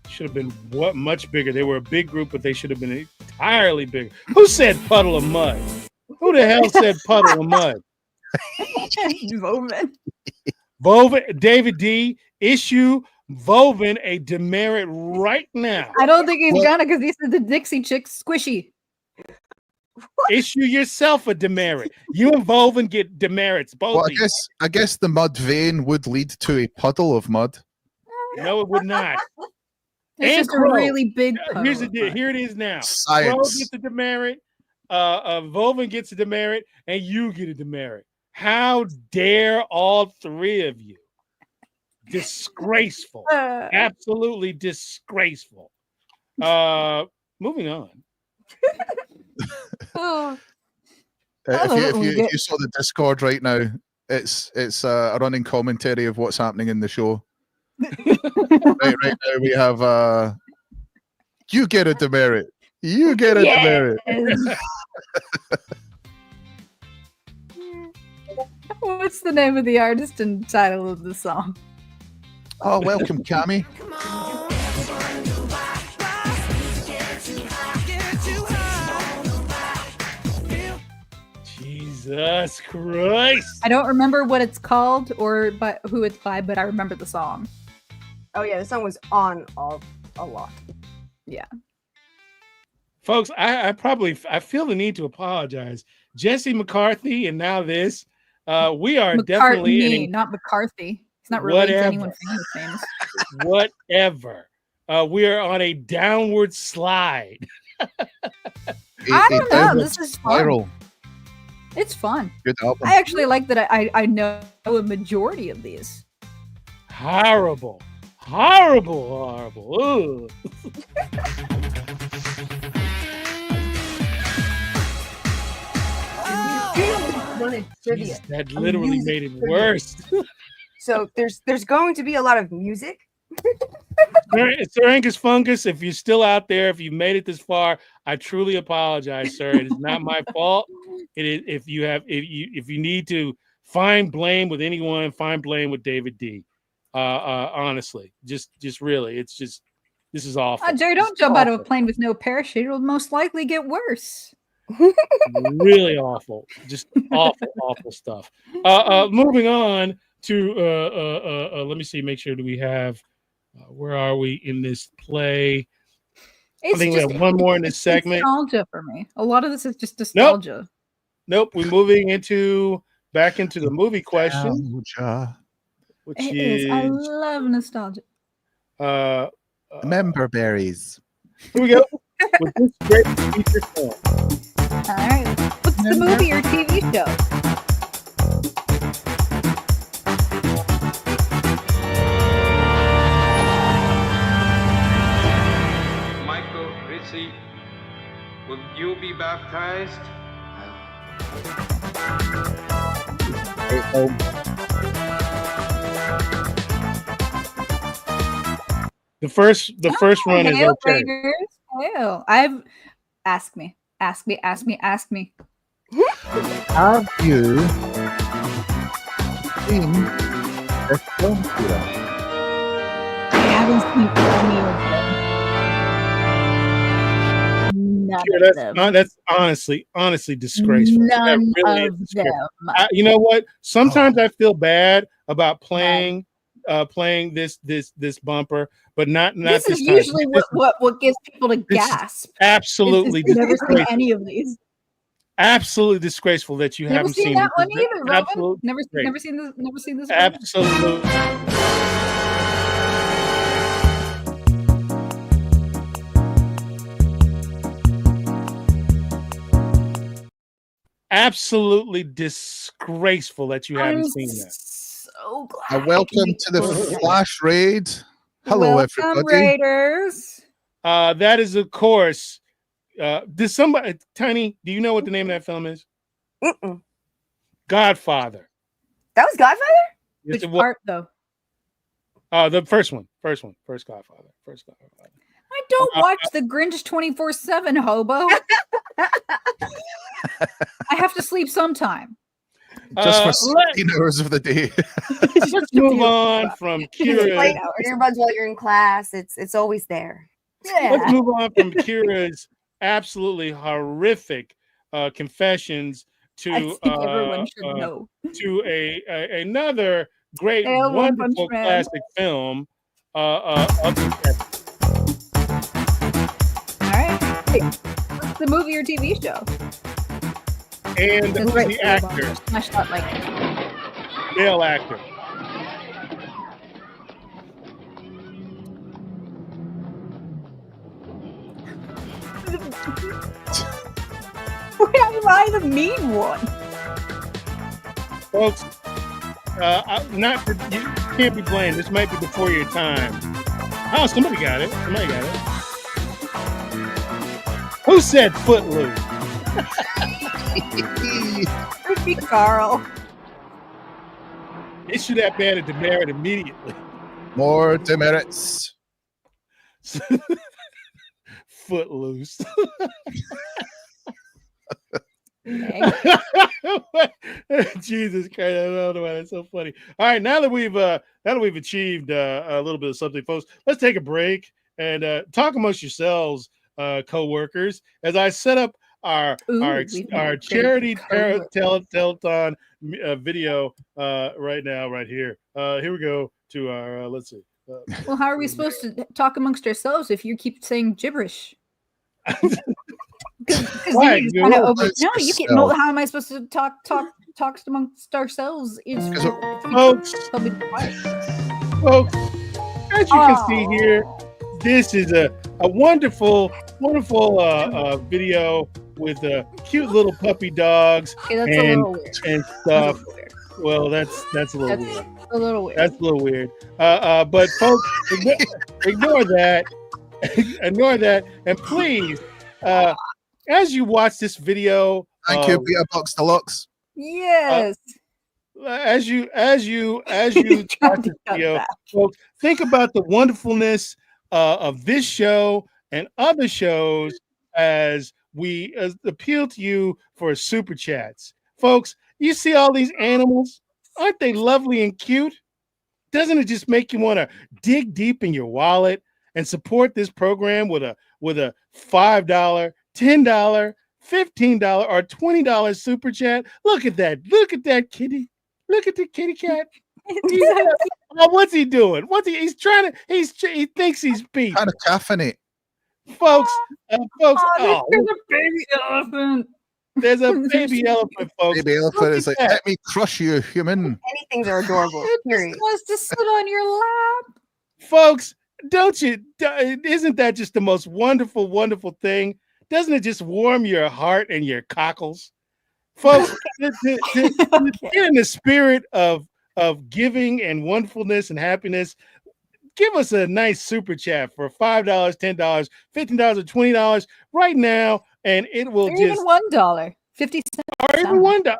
Should have been much bigger. They were a big group, but they should have been entirely bigger. Who said puddle of mud? Who the hell said puddle of mud? Vovin, David D, issue Vovin a demerit right now. I don't think he's gonna, because he said the Dixie Chicks squishy. Issue yourself a demerit. You and Vovin get demerits. Both. Well, I guess the mud vein would lead to a puddle of mud. No, it would not. It's just a really big puddle. Here it is now. Science. Crow gets a demerit. Vovin gets a demerit, and you get a demerit. How dare all three of you? Disgraceful. Absolutely disgraceful. Moving on. If you saw the Discord right now, it's a running commentary of what's happening in the show. right now we have you get a demerit. You get a demerit. What's the name of the artist and title of the song? Oh, welcome, Cammy. Jesus Christ. I don't remember what it's called or who it's by, but I remember the song. Oh yeah, the song was on a lot. Yeah. Folks, I feel the need to apologize. Jesse McCarthy and now this. We are definitely not McCarthy. He's not related to anyone famous. Whatever. We are on a downward slide. I don't know. This is fun. It's fun. Good album. I actually like that I know a majority of these. Horrible. Ugh. That literally made it worse. So there's going to be a lot of music. Sir Angus Fungus, if you're still out there, if you made it this far, I truly apologize, sir. It is not my fault. It is if you need to find blame with anyone, find blame with David D. Honestly, just really, this is awful. Jerry, don't jump out of a plane with no parachute. It'll most likely get worse. Really awful, just awful stuff. Moving on to let me see, make sure do we have where are we in this play? It's I think we just have one more in this segment. nostalgia for me. A lot of this is just nostalgia. Nope. We're moving back into the movie question, Nostalgia. which It is is. I love nostalgia. Member berries. here we go with this great feature film. All right. What's the movie or TV show? Michael Ritchie, will you be baptized? The first run is Hail, okay. Raiders. Hail. Ask me. Have you seen this film, Peter? I haven't seen any of them. None of them. That's honestly disgraceful. That None really of is disgraceful. them. You know what? Sometimes I feel bad about playing this bumper, but not This this is time. usually what gets people to This is gasp. Absolutely I've never seen disgraceful. any of these. Absolutely disgraceful that you Never haven't seen seen that this. one either, Robin. Absolutely Never great. seen this. Never seen this. Absolutely. Absolutely disgraceful that you haven't seen that. So glad. Welcome to the Flash Raid. Hello, Welcome, everybody. Raiders. That is, of course. Does somebody, Tiny? Do you know what the name of that film is? Mm-mm. Godfather. That was Godfather? Yes, Which it was. part though? The first one. First Godfather. I don't watch the Grinch 24/7, hobo. I have to sleep sometime. Just for 16 hours of the day. Let's move on from Kira. Play earbuds while you're in class. It's always there. Let's move on from Kira's absolutely horrific confessions I to think everyone should know. to another great, Hail, One Punch wonderful Man. classic film. Of the All right. Hey, what's the movie or TV show? and That's who's right, the Hail, Bob. actor? Smash that like. Male actor. Why am I the mean one? Folks, you can't be blamed. This might be before your time. Oh, somebody got it. Who said Footloose? Creepy Carl. Issue that ban a demerit immediately. More demerits. Footloose. Jesus Christ! I don't know why that's so funny. All right, now that we've achieved a little bit of something, folks, let's take a break and talk amongst yourselves, co-workers, as I set up our Charity Telethon video right now, right here. Here we go to our let's see. Well, how are we supposed to talk amongst ourselves if you keep saying gibberish? Why? You how am I supposed to talk amongst ourselves? Folks, as you can see here, this is a wonderful video with cute little puppy dogs and stuff. Well, that's a little weird. A little weird. That's a little weird. But folks, ignore that. Ignore that, and please, as you watch this video, thank you, Peter Box Deluxe. Yes. As you watch this video, folks, think about the wonderfulness of this show and other shows as we appeal to you for super chats. Folks, you see all these animals? Aren't they lovely and cute? Doesn't it just make you want to dig deep in your wallet and support this program with a $5, $10, $15, or $20 super chat? Look at that kitty. Look at the kitty cat. What's he doing? He thinks he's Pete. Kind of caffeinate. folks. Folks, there's a baby elephant. There's a baby elephant, folks. Baby elephant is like, let me crush you, human. Anything are adorable. It Period. just wants to sit on your lap. Folks, isn't that just the most wonderful, wonderful thing? Doesn't it just warm your heart and your cockles? Folks, to get in the spirit of giving and wonderfulness and happiness, give us a nice super chat for $5, $10, $15, or $20 right now, and it will Or even $1, 50 cents, or even $1,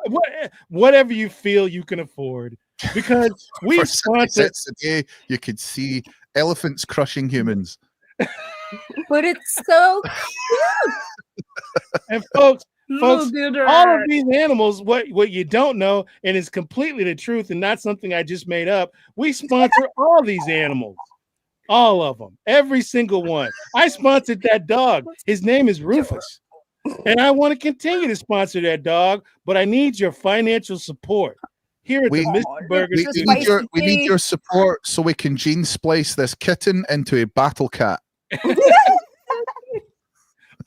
whatever you feel you can afford. Because we For sponsor 6 a day, you could see elephants crushing humans. But it's so cute. And folks, all of these animals, what you don't know, and it's completely the truth and not something I just made up, we sponsor all these animals. All of them. Every single one. I sponsored that dog. His name is Rufus. And I want to continue to sponsor that dog, but I need your financial support. Here at the Mr. Burger we need your support so we can gene splice this kitten into a battle cat.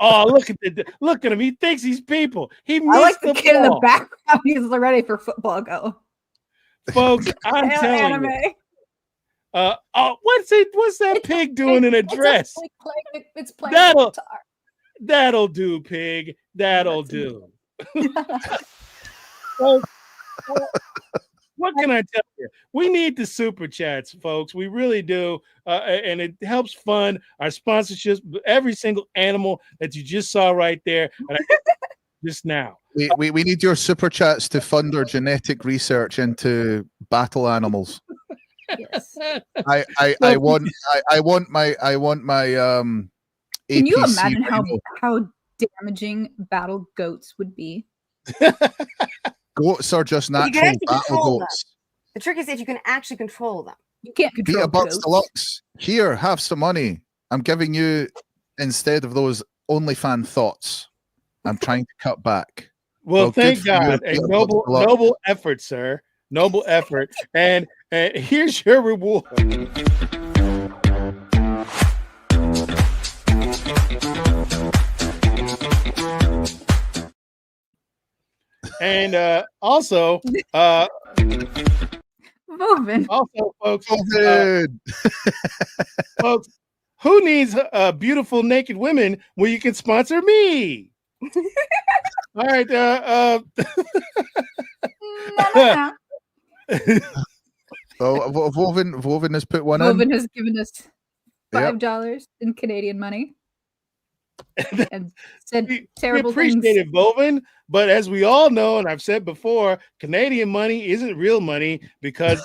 Oh, look at him. He thinks he's people. He I like the kid in the ball. background. He's ready for football go. Folks, I'm telling you. What's that pig doing in a dress? It's playing guitar. That'll do, pig. That'll do. Folks, what can I tell you? We need the super chats, folks. We really do. And it helps fund our sponsorships. Every single animal that you just saw right there. Just now. We need your super chats to fund our genetic research into battle animals. Yes. I want my Can you APC imagine rhino. how damaging battle goats would be? Goats are just You can natural actually battle control goats. The trick is if you can actually control them. You can't Beat control a Bucks goats. Deluxe. Here, have some money. I'm giving you, instead of those OnlyFans thoughts, I'm trying to cut back. Well, thank good for you, God. Beat A a Bucks Deluxe. noble effort, sir. Noble effort. And here's your reward. And also, Moving. Also, folks, COVID. folks, who needs beautiful naked women when you can sponsor me? All right. Oh, Woven has put one Woven in. has given us $5 in Canadian money and said terrible we appreciate things. it, Woven. But as we all know, and I've said before, Canadian money isn't real money because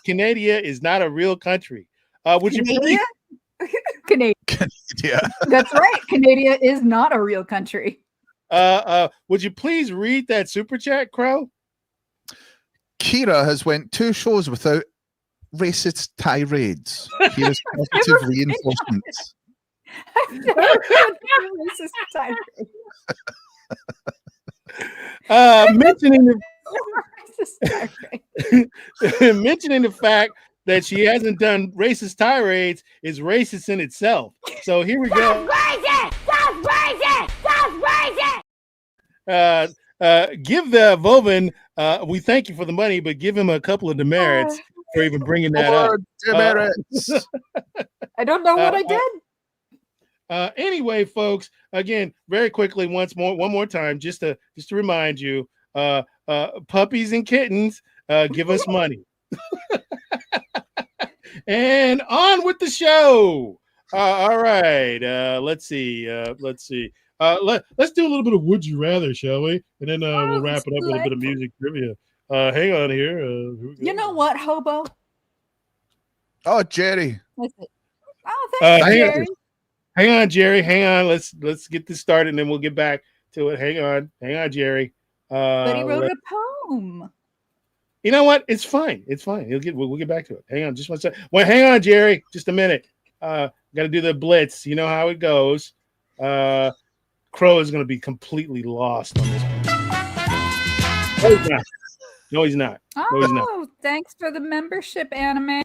Canada is not a real country. Would you please? Canada. Yeah. That's right. Canada is not a real country. Would you please read that super chat, Crow? Kira has went 2 shows without racist tirades. Here's positive reinforcements. I've never heard of racist tirade. Mentioning the fact that she hasn't done racist tirades is racist in itself. So here we go. Give the Woven, we thank you for the money, but give him a couple of demerits for even bringing that up. Demerits. I don't know what I did. Anyway, folks, again, very quickly, one more time, just to remind you, puppies and kittens, give us money. And on with the show. All right. Let's see. Let's do a little bit of Would You Rather, shall we? And then we'll wrap it up with a bit of music trivia. Hang on here. You know what, Hobo? Oh, Jerry. Oh, thanks, Jerry. Hang on, Jerry. Hang on. Let's get this started, and then we'll get back to it. Hang on, Jerry. But he wrote a poem. You know what? It's fine. It's fine. We'll get back to it. Hang on, just one second. Well, hang on, Jerry. Just a minute. Got to do the blitz. You know how it goes. Crow is going to be completely lost on this one. No, he's not. Oh, thanks for the membership, anime.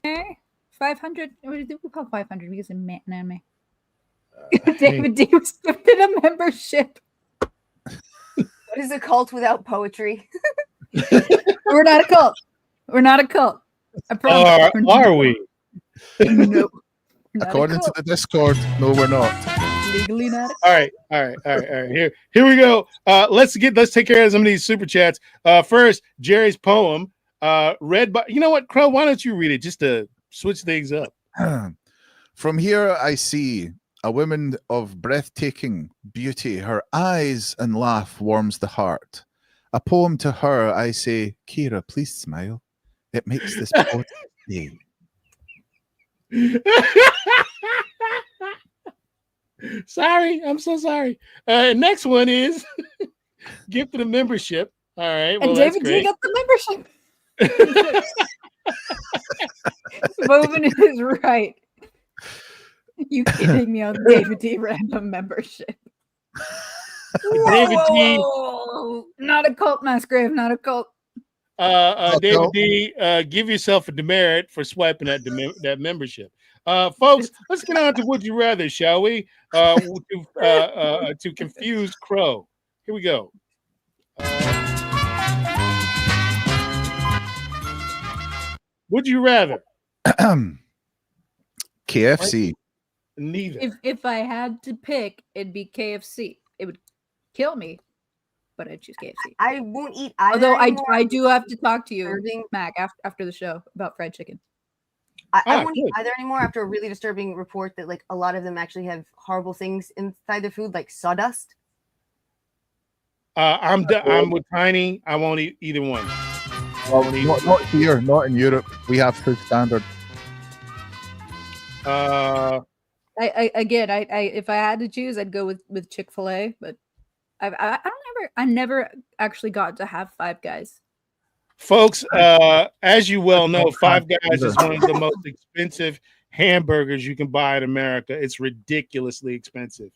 500. What do we call 500? We use an anime. David D was gifted a membership. What is a cult without poetry? We're not a cult. We're not a cult. I promise. Are we? No. According to the Discord, no, we're not. Legally not. All right. Here we go. Let's take care of some of these super chats. First, Jerry's poem, read by. You know what, Crow? Why don't you read it just to switch things up? From here, I see a woman of breathtaking beauty. Her eyes and laugh warms the heart. A poem to her, I say, Kira, please smile. It makes this poet's day. Sorry, I'm so sorry. Next one is gift of membership. All right, well, and David D got the membership. Moving is right. You kidding me on David D random membership? David D, not a cult, Masgrave, not a cult. David D, give yourself a demerit for swiping that membership. Folks, let's get on to Would You Rather, shall we? To confuse Crow. Here we go. Would you rather? KFC. Neither. If I had to pick, it'd be KFC. It would kill me, but I'd choose KFC. I won't eat either. Although anymore. I do have to talk to you, Disturbing. Mac, after the show about fried chicken. I won't eat either anymore after a really disturbing report that like a lot of them actually have horrible things inside their food, like sawdust. I'm with Tiny. I won't eat either one. Not here, not in Europe. We have food standard. If I had to choose, I'd go with Chick-fil-A, but I never actually got to have Five Guys. Folks, as you well know, Five Guys is one of the most expensive hamburgers you can buy in America. It's ridiculously expensive.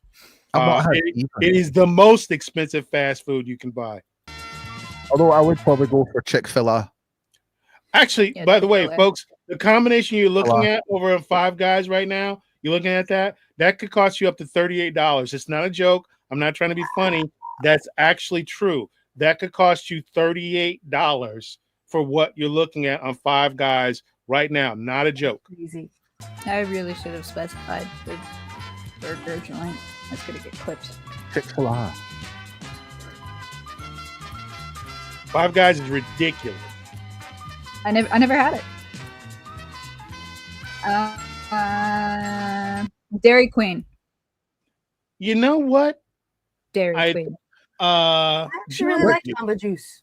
It is the most expensive fast food you can buy. Although I would probably go for Chick-fil-A. Actually, yeah, by the way, folks, the combination you're looking at over at Five Guys right now, you're looking at that could cost you up to $38. It's not a joke. I'm not trying to be funny. That's actually true. That could cost you $38 for what you're looking at on Five Guys right now. Not a joke. Easy. I really should have specified the burger joint. That's gonna get clipped. Chick-fil-A. Five Guys is ridiculous. I never had it. Dairy Queen. You know what? Dairy Queen. I actually really like Jamba Juice.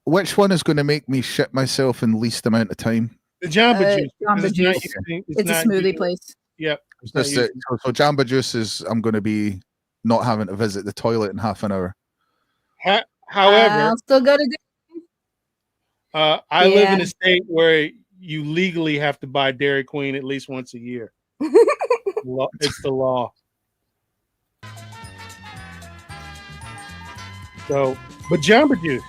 Which one is going to make me shit myself in least amount of time? The Jamba Juice. Jamba Juice. It's a smoothie place. Yep. So Jamba Juice is I'm going to be not having to visit the toilet in half an hour. However, I'll still go to. I live in a state where you legally have to buy Dairy Queen at least once a year. It's the law. So, but Jamba Juice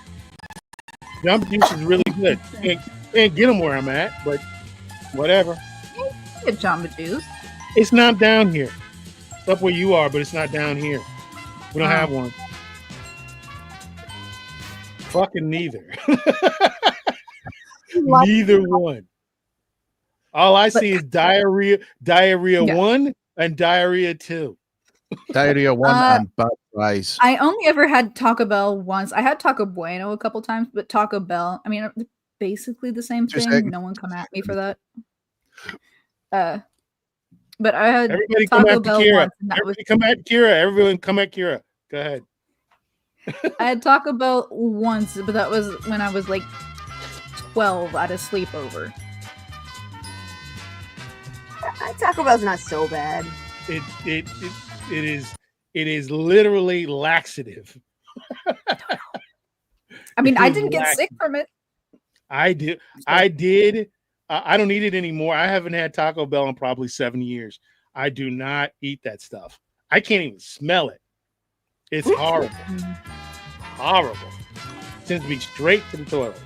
is really good. Can't get them where I'm at, but whatever. Get Jamba Juice. It's not down here. It's up where you are, but it's not down here. We don't have one. Fucking neither. Neither one. All I see is diarrhea 1 and diarrhea 2. Diarrhea 1 and bad fries. I only ever had Taco Bell once. I had Taco Bueno a couple times, but Taco Bell, I mean, basically the same thing. No one come at me for that. But I had Taco Bell once. Everybody come at Kira. Everyone come at Kira. Go ahead. I had Taco Bell once, but that was when I was like 12 at a sleepover. Taco Bell's not so bad. It is literally laxative. I mean, I didn't get sick from it. I did. I don't eat it anymore. I haven't had Taco Bell in probably 7 years. I do not eat that stuff. I can't even smell it. It's horrible. Horrible. Sends me straight to the toilet.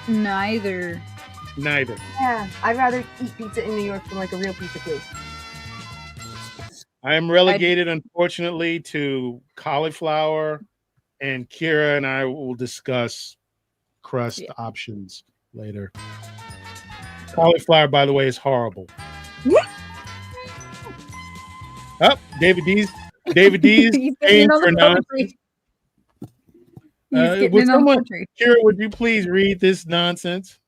Neither Neither. Yeah, I'd rather eat pizza in New York than like a real pizza place. I am relegated, unfortunately, to cauliflower, and Kira and I will discuss crust options later. Cauliflower, by the way, is horrible. Oh, David D's paying for nonsense. Would someone, Kira, would you please read this nonsense?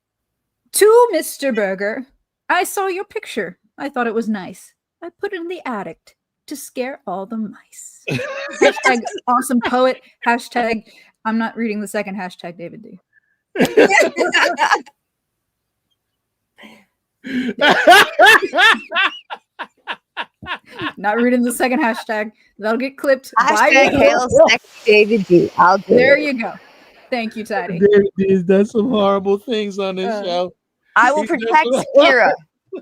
To Mr. Burger, I saw your picture. I thought it was nice. I put it in the attic to scare all the mice. Hashtag awesome poet. Hashtag I'm not reading the second hashtag David D. Not reading the second hashtag. That'll get clipped. Hashtag hail sexy David D. I'll do There it. you go. Thank you, Tidy. David D has done some horrible things on this show. I will protect Kira.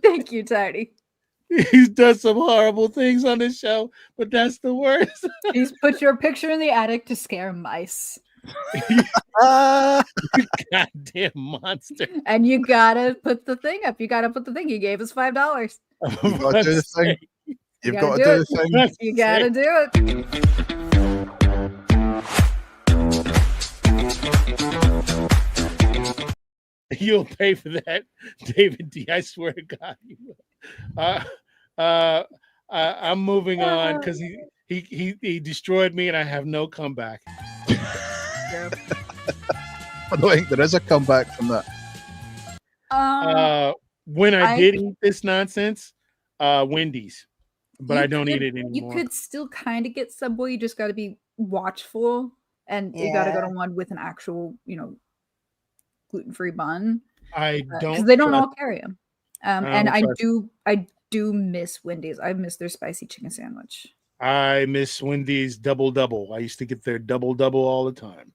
Thank you, Tidy. He's done some horrible things on this show, but that's the worst. He's put your picture in the attic to scare mice. Goddamn monster. And you gotta put the thing up. You gotta put the thing. He gave us $5. You've got to do the thing. You've got to do do the thing. You gotta do it. You'll pay for that, David D. I swear to God. You will. I'm moving on because he destroyed me and I have no comeback. I don't think there is a comeback from that. When I did eat this nonsense, Wendy's, but I don't eat it anymore. You could still kind of get Subway. You just got to be watchful, and you got to go to one with an actual, gluten-free bun. I don't, because they don't all carry them. And I do miss Wendy's. I miss their spicy chicken sandwich. I miss Wendy's double. I used to get their double all the time.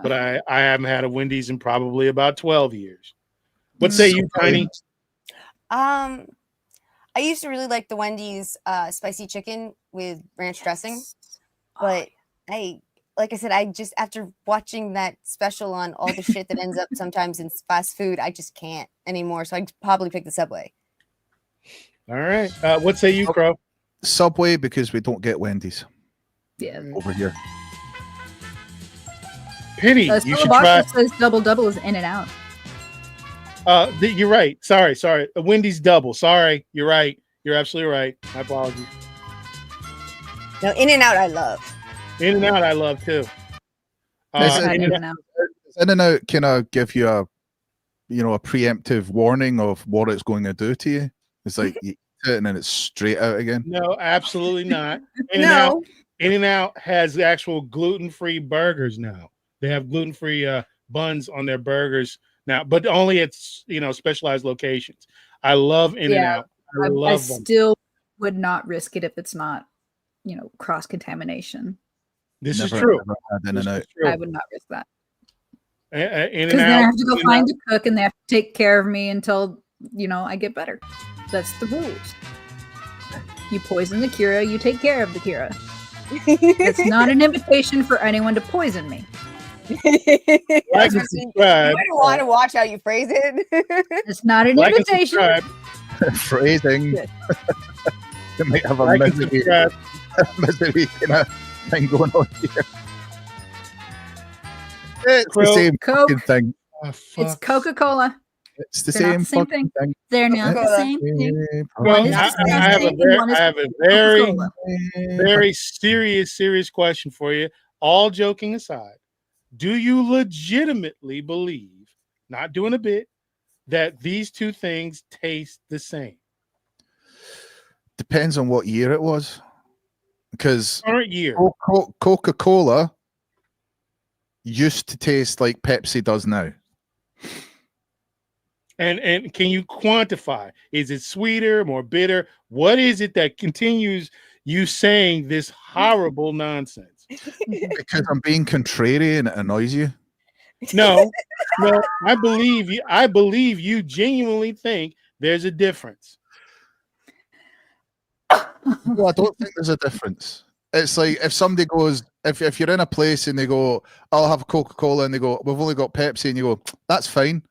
But I haven't had a Wendy's in probably about 12 years. What say you, Tiny? I used to really like the Wendy's spicy chicken with ranch dressing. But like I said, I just, after watching that special on all the shit that ends up sometimes in fast food, I just can't anymore. So I'd probably pick the Subway. All right. What say you, Crow? Subway, because we don't get Wendy's. Yeah. Over here. Penny, you should try. Says double is in and out. You're right. Sorry. Wendy's double. Sorry. You're right. You're absolutely right. My apologies. No, In and Out I love. In and Out I love too. In and Out kind of give you a preemptive warning of what it's going to do to you. It's like you eat it and then it's straight out again. No, absolutely not. In and Out has actual gluten-free burgers now. They have gluten-free buns on their burgers now, but only at specialized locations. I love In and Out. I love them. Still would not risk it if it's not, cross contamination. This is true. I would not risk that. In and Because then I Out. have to go find a cook, and they have to take care of me until I get better. That's the rules. You poison the Kira, you take care of the Kira. It's not an invitation for anyone to poison me. Like and subscribe. You want to watch how you phrase it. It's not an invitation. Phrasing. You might have a misery kind of thing going on here. It's the same fucking thing. It's Coca-Cola. It's the same fucking thing. They're not the same thing. Well, I have a very, very serious question for you. All joking aside, do you legitimately believe, not doing a bit, that these two things taste the same? Depends on what year it was. Because current year, Coca-Cola used to taste like Pepsi does now. And can you quantify? Is it sweeter, more bitter? What is it that continues you saying this horrible nonsense? Because I'm being contrarian and it annoys you. No, I believe you genuinely think there's a difference. Well, I don't think there's a difference. It's like if somebody goes, if you're in a place and they go, I'll have Coca-Cola, and they go, we've only got Pepsi, and you go, that's fine.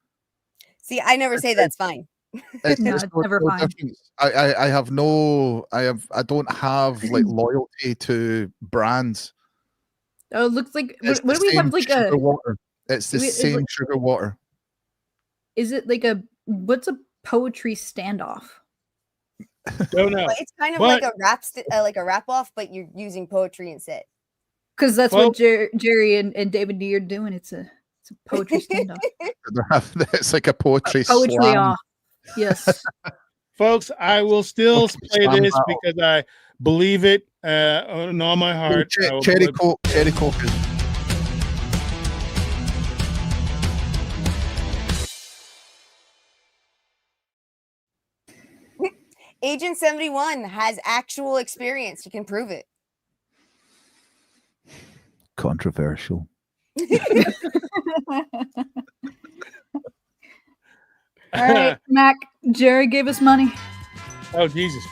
See, I never say that's fine. No, it's never fine. difference. I don't have like loyalty to brands. Oh, it looks like It's what the do we have same like sugar a? water. It's the Is it same like- sugar water. Is it like a what's a poetry standoff? Don't know. But it's kind of But- like a rap off, but you're using poetry instead. Because that's Well- what Jerry and David D are doing. It's a poetry standoff. It's like a poetry Poetry slam. off. Yes. Folks, I will still Okay, play slam this battle. because I believe it in all my heart. I will Cherry play- Coke. Cherry Coke. Agent 71 has actual experience. You can prove it. Controversial. All right, Mac. Jerry gave us money Oh, Jesus.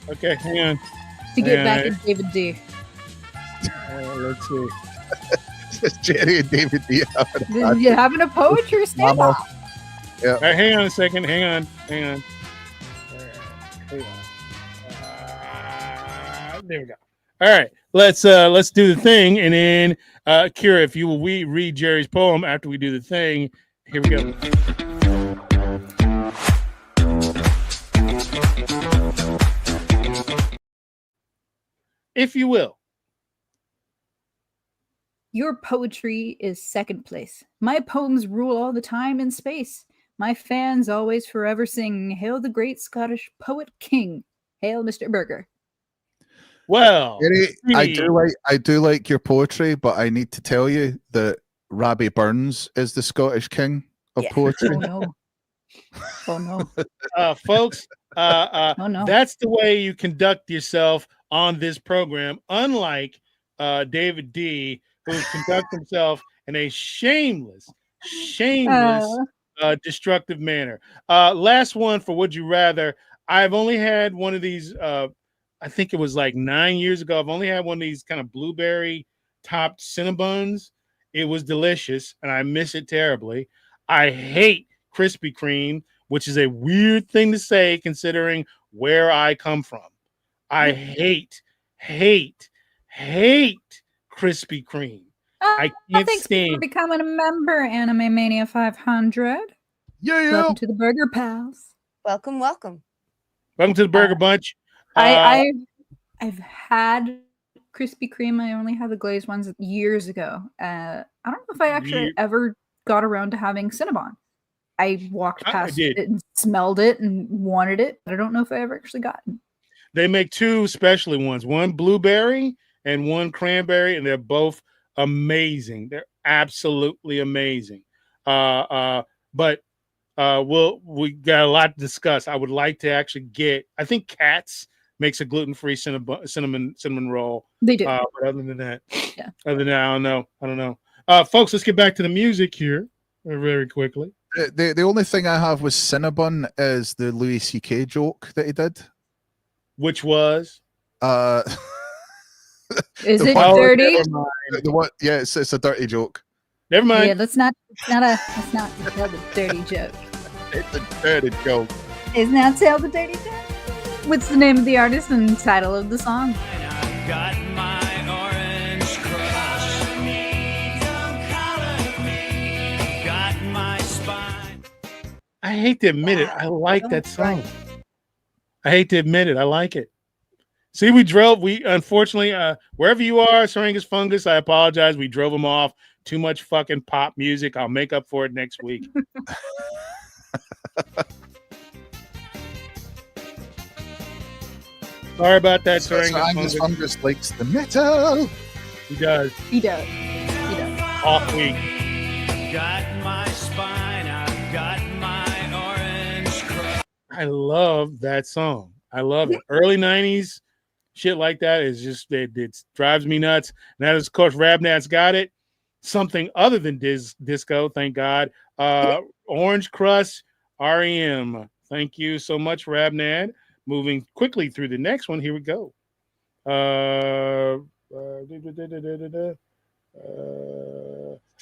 Okay, hang on. to get back Yeah. at David D. Let's see. It's Jerry and David D. You're having a poetry standoff. All right, hang on a second. Hang on. All right, hang on. There we go. All right, let's do the thing, and then Kira, if you will read Jerry's poem after we do the thing. Here we go. If you will. Your poetry is second place. My poems rule all the time in space. My fans always forever sing, Hail the great Scottish poet king. Hail Mr. Burger. Well, Jerry, I do like your poetry, but I need to tell you that Robbie Burns is the Scottish king of poetry. Oh no. Oh no. Folks, Oh no. that's the way you conduct yourself on this program, unlike David D, who conducts himself in a shameless, destructive manner. Last one for Would You Rather. I've only had one of these, I think it was like 9 years ago. I've only had one of these kind of blueberry topped Cinnabons. It was delicious, and I miss it terribly. I hate Krispy Kreme, which is a weird thing to say considering where I come from. I hate Krispy Kreme. I can't Thanks for stand. becoming a member, Anime Mania 500. Yeah. Welcome to the Burger Pals. Welcome. Welcome to the Burger Bunch. I've had Krispy Kreme. I only had the glazed ones years ago. I don't know if I actually ever got around to having Cinnabon. I walked past it and smelled it and wanted it, but I don't know if I ever actually got it. They make two specialty ones, one blueberry and one cranberry, and they're both amazing. They're absolutely amazing. But we got a lot to discuss. I would like to actually get. I think Katz makes a gluten-free cinnamon roll. They do. But other than that, I don't know. Folks, let's get back to the music here very quickly. The only thing I have with Cinnabon is the Louis C.K. joke that he did. Which was? Is it dirty? Yeah, it's a dirty joke. Never mind. Yeah, let's not tell the dirty joke. It's a dirty joke. Is not tell the dirty joke. What's the name of the artist and title of the song? Got my orange crush. Got my spine. I hate to admit it. I like that song. I hate to admit it. I like it. See, we unfortunately, wherever you are, Syringus Fungus, I apologize. We drove them off. Too much fucking pop music. I'll make up for it next week. Sorry about that, Syringus Fungus likes the metal. He does. Off week. Got my spine. I've got my orange crush. I love that song. I love it. Early 90s. Shit like that is just it drives me nuts. And that is, of course, Rabnat's got it. Something other than disco, thank God. Orange Crust, REM. Thank you so much, Rabnat. Moving quickly through the next one. Here we go.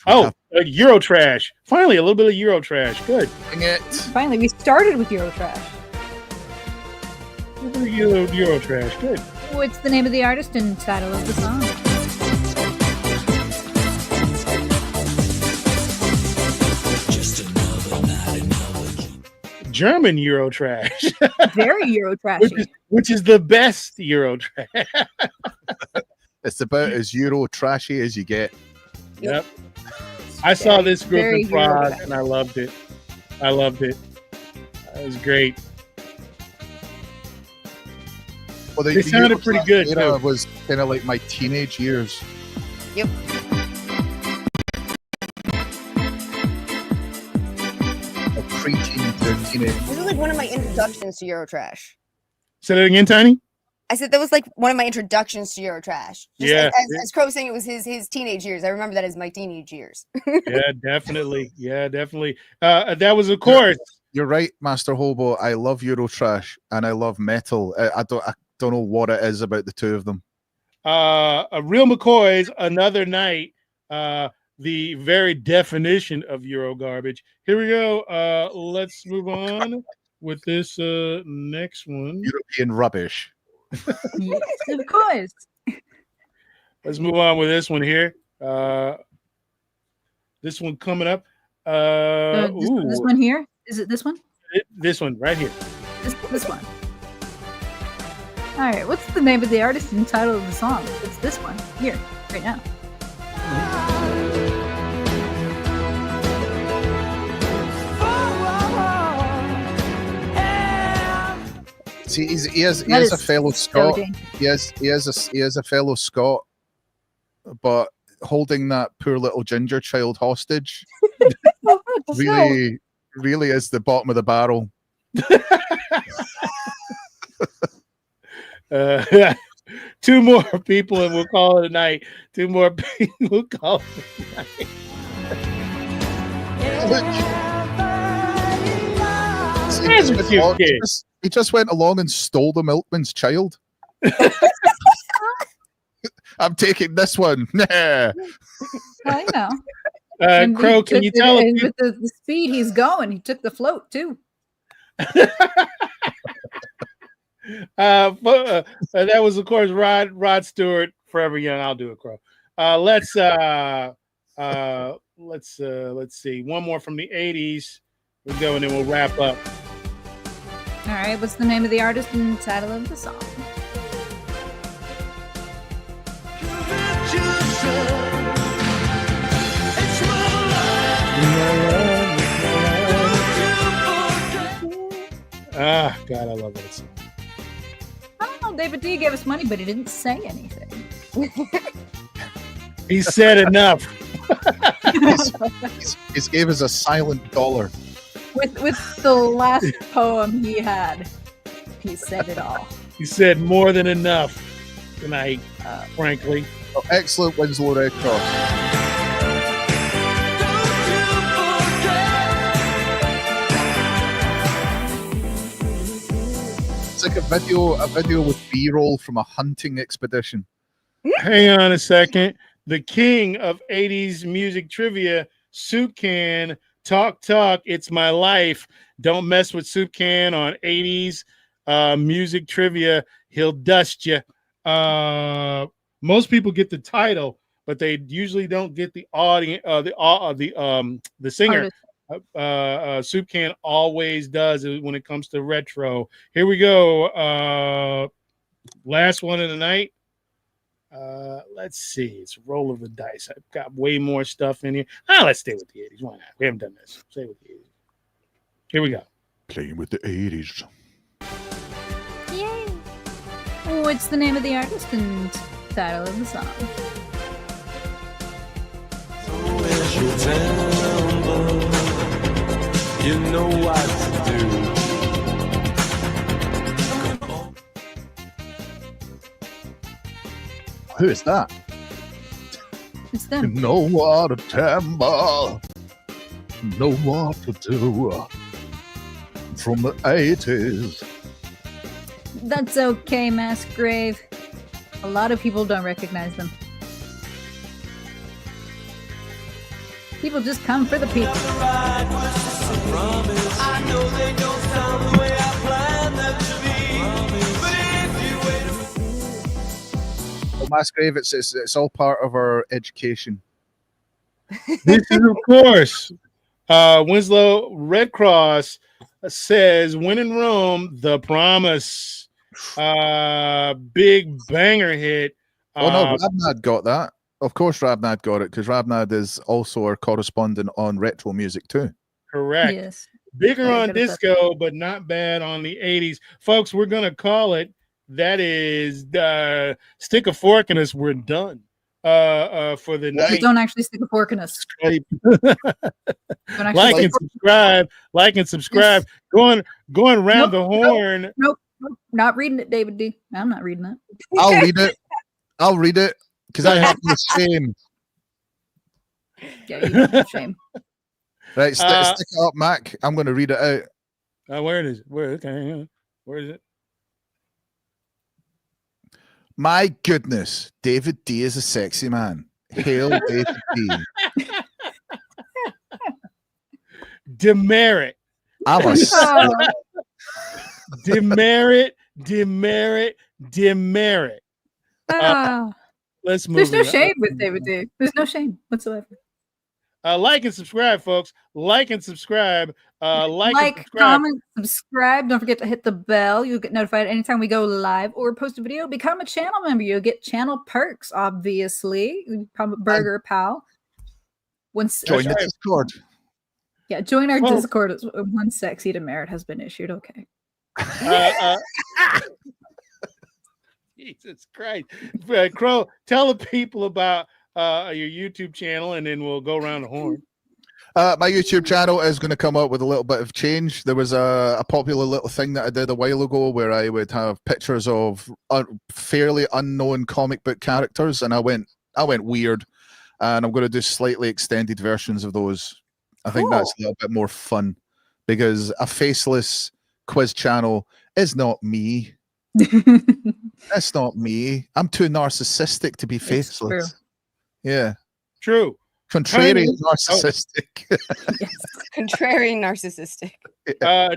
Eurotrash. Finally, a little bit of Eurotrash. Good. Dang it. Finally, we started with Eurotrash. Eurotrash. Good. What's the name of the artist and title of the song? German Eurotrash. Very Eurotrashy. which is the best Eurotrash. It's about as Euro trashy as you get. Yep. I saw this group very in Prague Eurotrash. and I loved it. It was great. Well, They sounded pretty good, Era too. was kind of like my teenage years. Yep. A preteen to teenage. This is like one of my introductions to Eurotrash. Say that again, Tiny? I said that was like one of my introductions to Eurotrash. Just Yeah. As Crow was saying, it was his teenage years. I remember that as my teenage years. Yeah, definitely. That was, of course. You're right, Master Hobo. I love Eurotrash and I love metal. I don't know what it is about the two of them. A Real McCoy's Another Night, the very definition of Euro garbage. Here we go. Let's move on with this next one. European rubbish. Yes, of course. Let's move on with this one here. This one coming up. This one here? Is it this one? This one right here. This one. All right. What's the name of the artist and title of the song? It's this one here, right now. See, he is a fellow Scot. dangerous. He is a fellow Scot, but holding that poor little ginger child hostage really is the bottom of the barrel. Two more people and we'll call it a night. Two more people, we'll call it a night. That's a cute kid. He just went along and stole the milkman's child. I'm taking this one. Nah. I know. And Crow, can you tell and with the speed he's going, he took the float too. That was, of course, Rod Stewart, Forever Young. I'll do it, Crow. Let's see. One more from the 80s. We'll go and then we'll wrap up. All right. What's the name of the artist and title of the song? Ah, God, I love that song. I don't know. David D gave us money, but he didn't say anything. He said enough. He gave us a silent dollar. With the last poem he had, he said it all. He said more than enough tonight, frankly. Oh, excellent, Winslow Red Cross. It's like a video with B-roll from a hunting expedition. Hang on a second. The king of 80s music trivia, Soup Can, Talk, It's My Life. Don't mess with Soup Can on 80s music trivia. He'll dust you. Most people get the title, but they usually don't get the audience, the singer. Soup Can always does when it comes to retro. Here we go. Last one of the night. Let's see. It's a roll of the dice. I've got way more stuff in here. Let's stay with the 80s. Why not? We haven't done this. Stay with the 80s. Here we go. Playing with the 80s. Yay! What's the name of the artist and title of the song? You know what to do. Who is that? It's them. You know what to tremble. Know what to do. From the 80s. That's okay, Massgrave. A lot of people don't recognize them. People just come for the people. I know they don't sound the way I planned them to be. But if you wait Well, Masgrave, it's all part of our education. This is, of course, Winslow Red Cross says, when in Rome, The Promise. Big banger hit. Oh, no, Rabnad got that. Of course, Rabnad got it, because Rabnad is also our correspondent on retro music, too. Correct. Yes. Bigger Yeah, on good at disco, but not bad on the 80s. Folks, we're going to call it. That is stick a fork in us. We're done for the night. Don't actually stick a fork in us. Like Like and subscribe. Like and subscribe. Going around the horn. Nope. Not reading it, David D. I'm not reading that. I'll read it because I have no shame. Yeah, you don't have shame. Right, stick it up, Mac. I'm going to read it out. Where it is? Where is it? My goodness, David D is a sexy man. Hail David D. Demerit. I'm a demerit. Let's move. There's no shame with David D. There's no shame whatsoever. Like and subscribe, folks. Like and subscribe. Like, comment, subscribe. Don't forget to hit the bell. You'll get notified anytime we go live or post a video. Become a channel member. You'll get channel perks, obviously. Become a burger pal. Join the Discord. Yeah, join our Discord. One sexy demerit has been issued. Okay. Jesus Christ. Crow, tell the people about your YouTube channel, and then we'll go around the horn. My YouTube channel is going to come up with a little bit of change. There was a popular little thing that I did a while ago where I would have pictures of fairly unknown comic book characters, and I went weird, and I'm going to do slightly extended versions of those. I think that's a little bit more fun because a faceless quiz channel is not me. That's not me. I'm too narcissistic to be faceless. Yeah. True. Contrary narcissistic. Yes. Contrary narcissistic.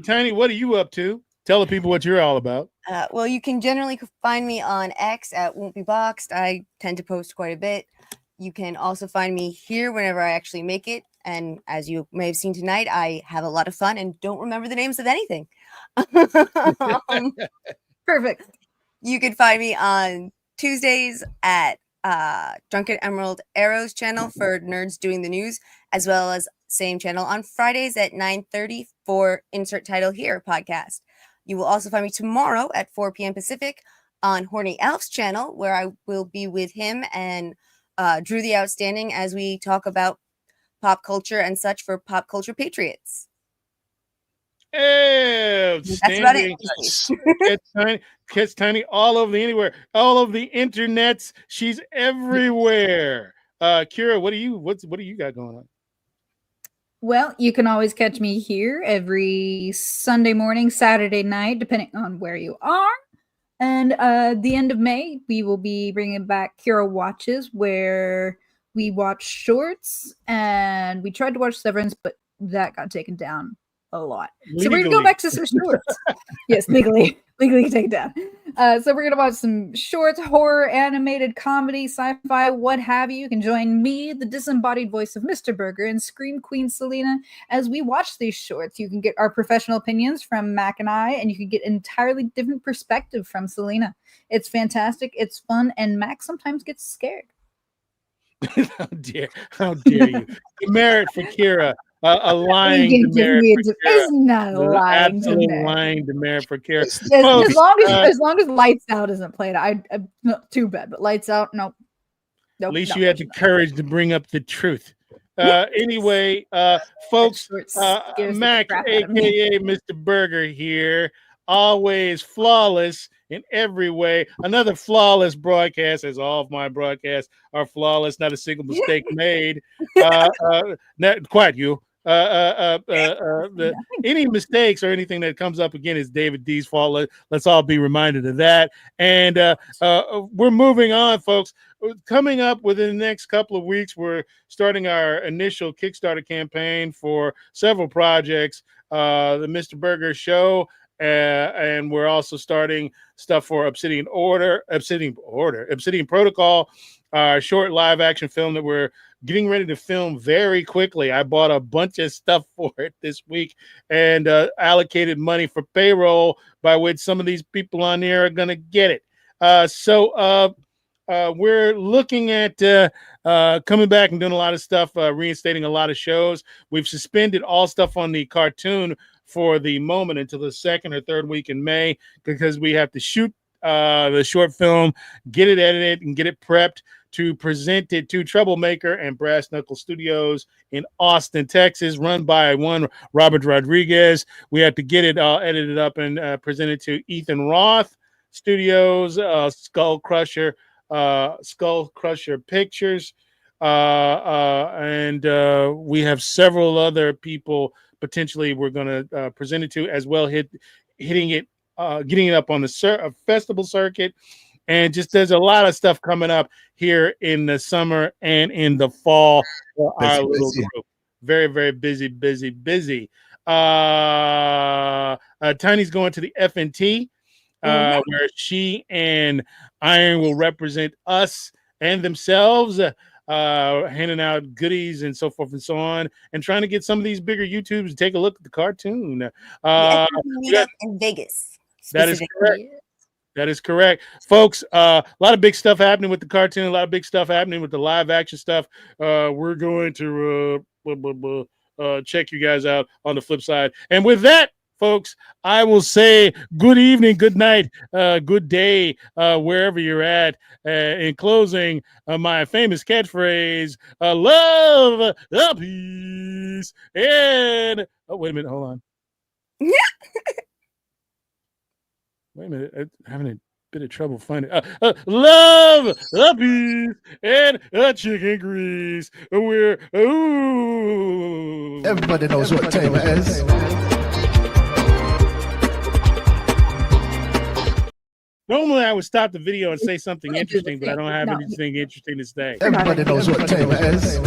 Tiny, what are you up to? Tell the people what you're all about. Well, you can generally find me on X at Won't Be Boxed. I tend to post quite a bit. You can also find me here whenever I actually make it. And as you may have seen tonight, I have a lot of fun and don't remember the names of anything. Perfect. You can find me on Tuesdays at Drunken Emerald Arrow's channel for Nerds Doing the News, as well as same channel on Fridays at 9:30 for Insert Title Here podcast. You will also find me tomorrow at 4 p.m. Pacific on Horny Elf's channel, where I will be with him and Drew the Outstanding as we talk about pop culture and such for Pop Culture Patriots. That's about it. Kids Tiny all over the anywhere, all over the internets. She's everywhere. Kira, what do you got going on? Well, you can always catch me here every Sunday morning, Saturday night, depending on where you are. And the end of May, we will be bringing back Kira Watches, where we watch shorts, and we tried to watch Severance, but that got taken down a lot. Legally. So we're gonna go back to some shorts. Yes, legally take down. So we're gonna watch some shorts, horror, animated comedy, sci-fi, what have you. You can join me, the disembodied voice of Mr. Burger, and Scream Queen Selena as we watch these shorts. You can get our professional opinions from Mac and I, and you can get entirely different perspective from Selena. It's fantastic, it's fun, and Mac sometimes gets scared. How dare you? Demerit for Kira. A lying demerit for Kira. It's not a lying absolute demerit. lying demerit for Kira. As long as Lights Out isn't played, not too bad. But Lights Out, nope. At least you had the courage to bring up the truth. Anyway, folks, Mac, aka Mr. Burger here, always flawless in every way. Another flawless broadcast, as all of my broadcasts are flawless, not a single mistake made. Quiet you. Any mistakes or anything that comes up again is David D's fault. Let's all be reminded of that. And we're moving on, folks. Coming up within the next couple of weeks, we're starting our initial Kickstarter campaign for several projects. The Mr. Burger Show. And we're also starting stuff for Obsidian Protocol, our short live action film that we're getting ready to film very quickly. I bought a bunch of stuff for it this week and allocated money for payroll, by which some of these people on here are going to get it. So we're looking at coming back and doing a lot of stuff, reinstating a lot of shows. We've suspended all stuff on the cartoon for the moment until the second or third week in May, because we have to shoot the short film, get it edited, and get it prepped to present it to Troublemaker and Brass Knuckle Studios in Austin, Texas, run by one Robert Rodriguez. We have to get it edited up and presented to Ethan Roth Studios, Skull Crusher Pictures, and we have several other people potentially we're going to present it to as well, getting it up on the festival circuit. And just there's a lot of stuff coming up here in the summer and in the fall for our little group. Very, very busy. Tiny's going to the FNT, where she and Iron will represent us and themselves, handing out goodies and so forth and so on, and trying to get some of these bigger YouTubers to take a look at the cartoon. Meet up in Vegas. That is correct. That is correct, folks. A lot of big stuff happening with the cartoon. A lot of big stuff happening with the live action stuff. We're going to check you guys out on the flip side. And with that, folks, I will say good evening, good night, good day, wherever you're at. In closing, my famous catchphrase, love, peace, and... Oh, wait a minute. Hold on. Wait a minute. I'm having a bit of trouble finding love, peace, and chicken grease. Everybody knows what time it is. Normally, I would stop the video and say something interesting, but I don't have anything interesting to say. Everybody knows what time it is.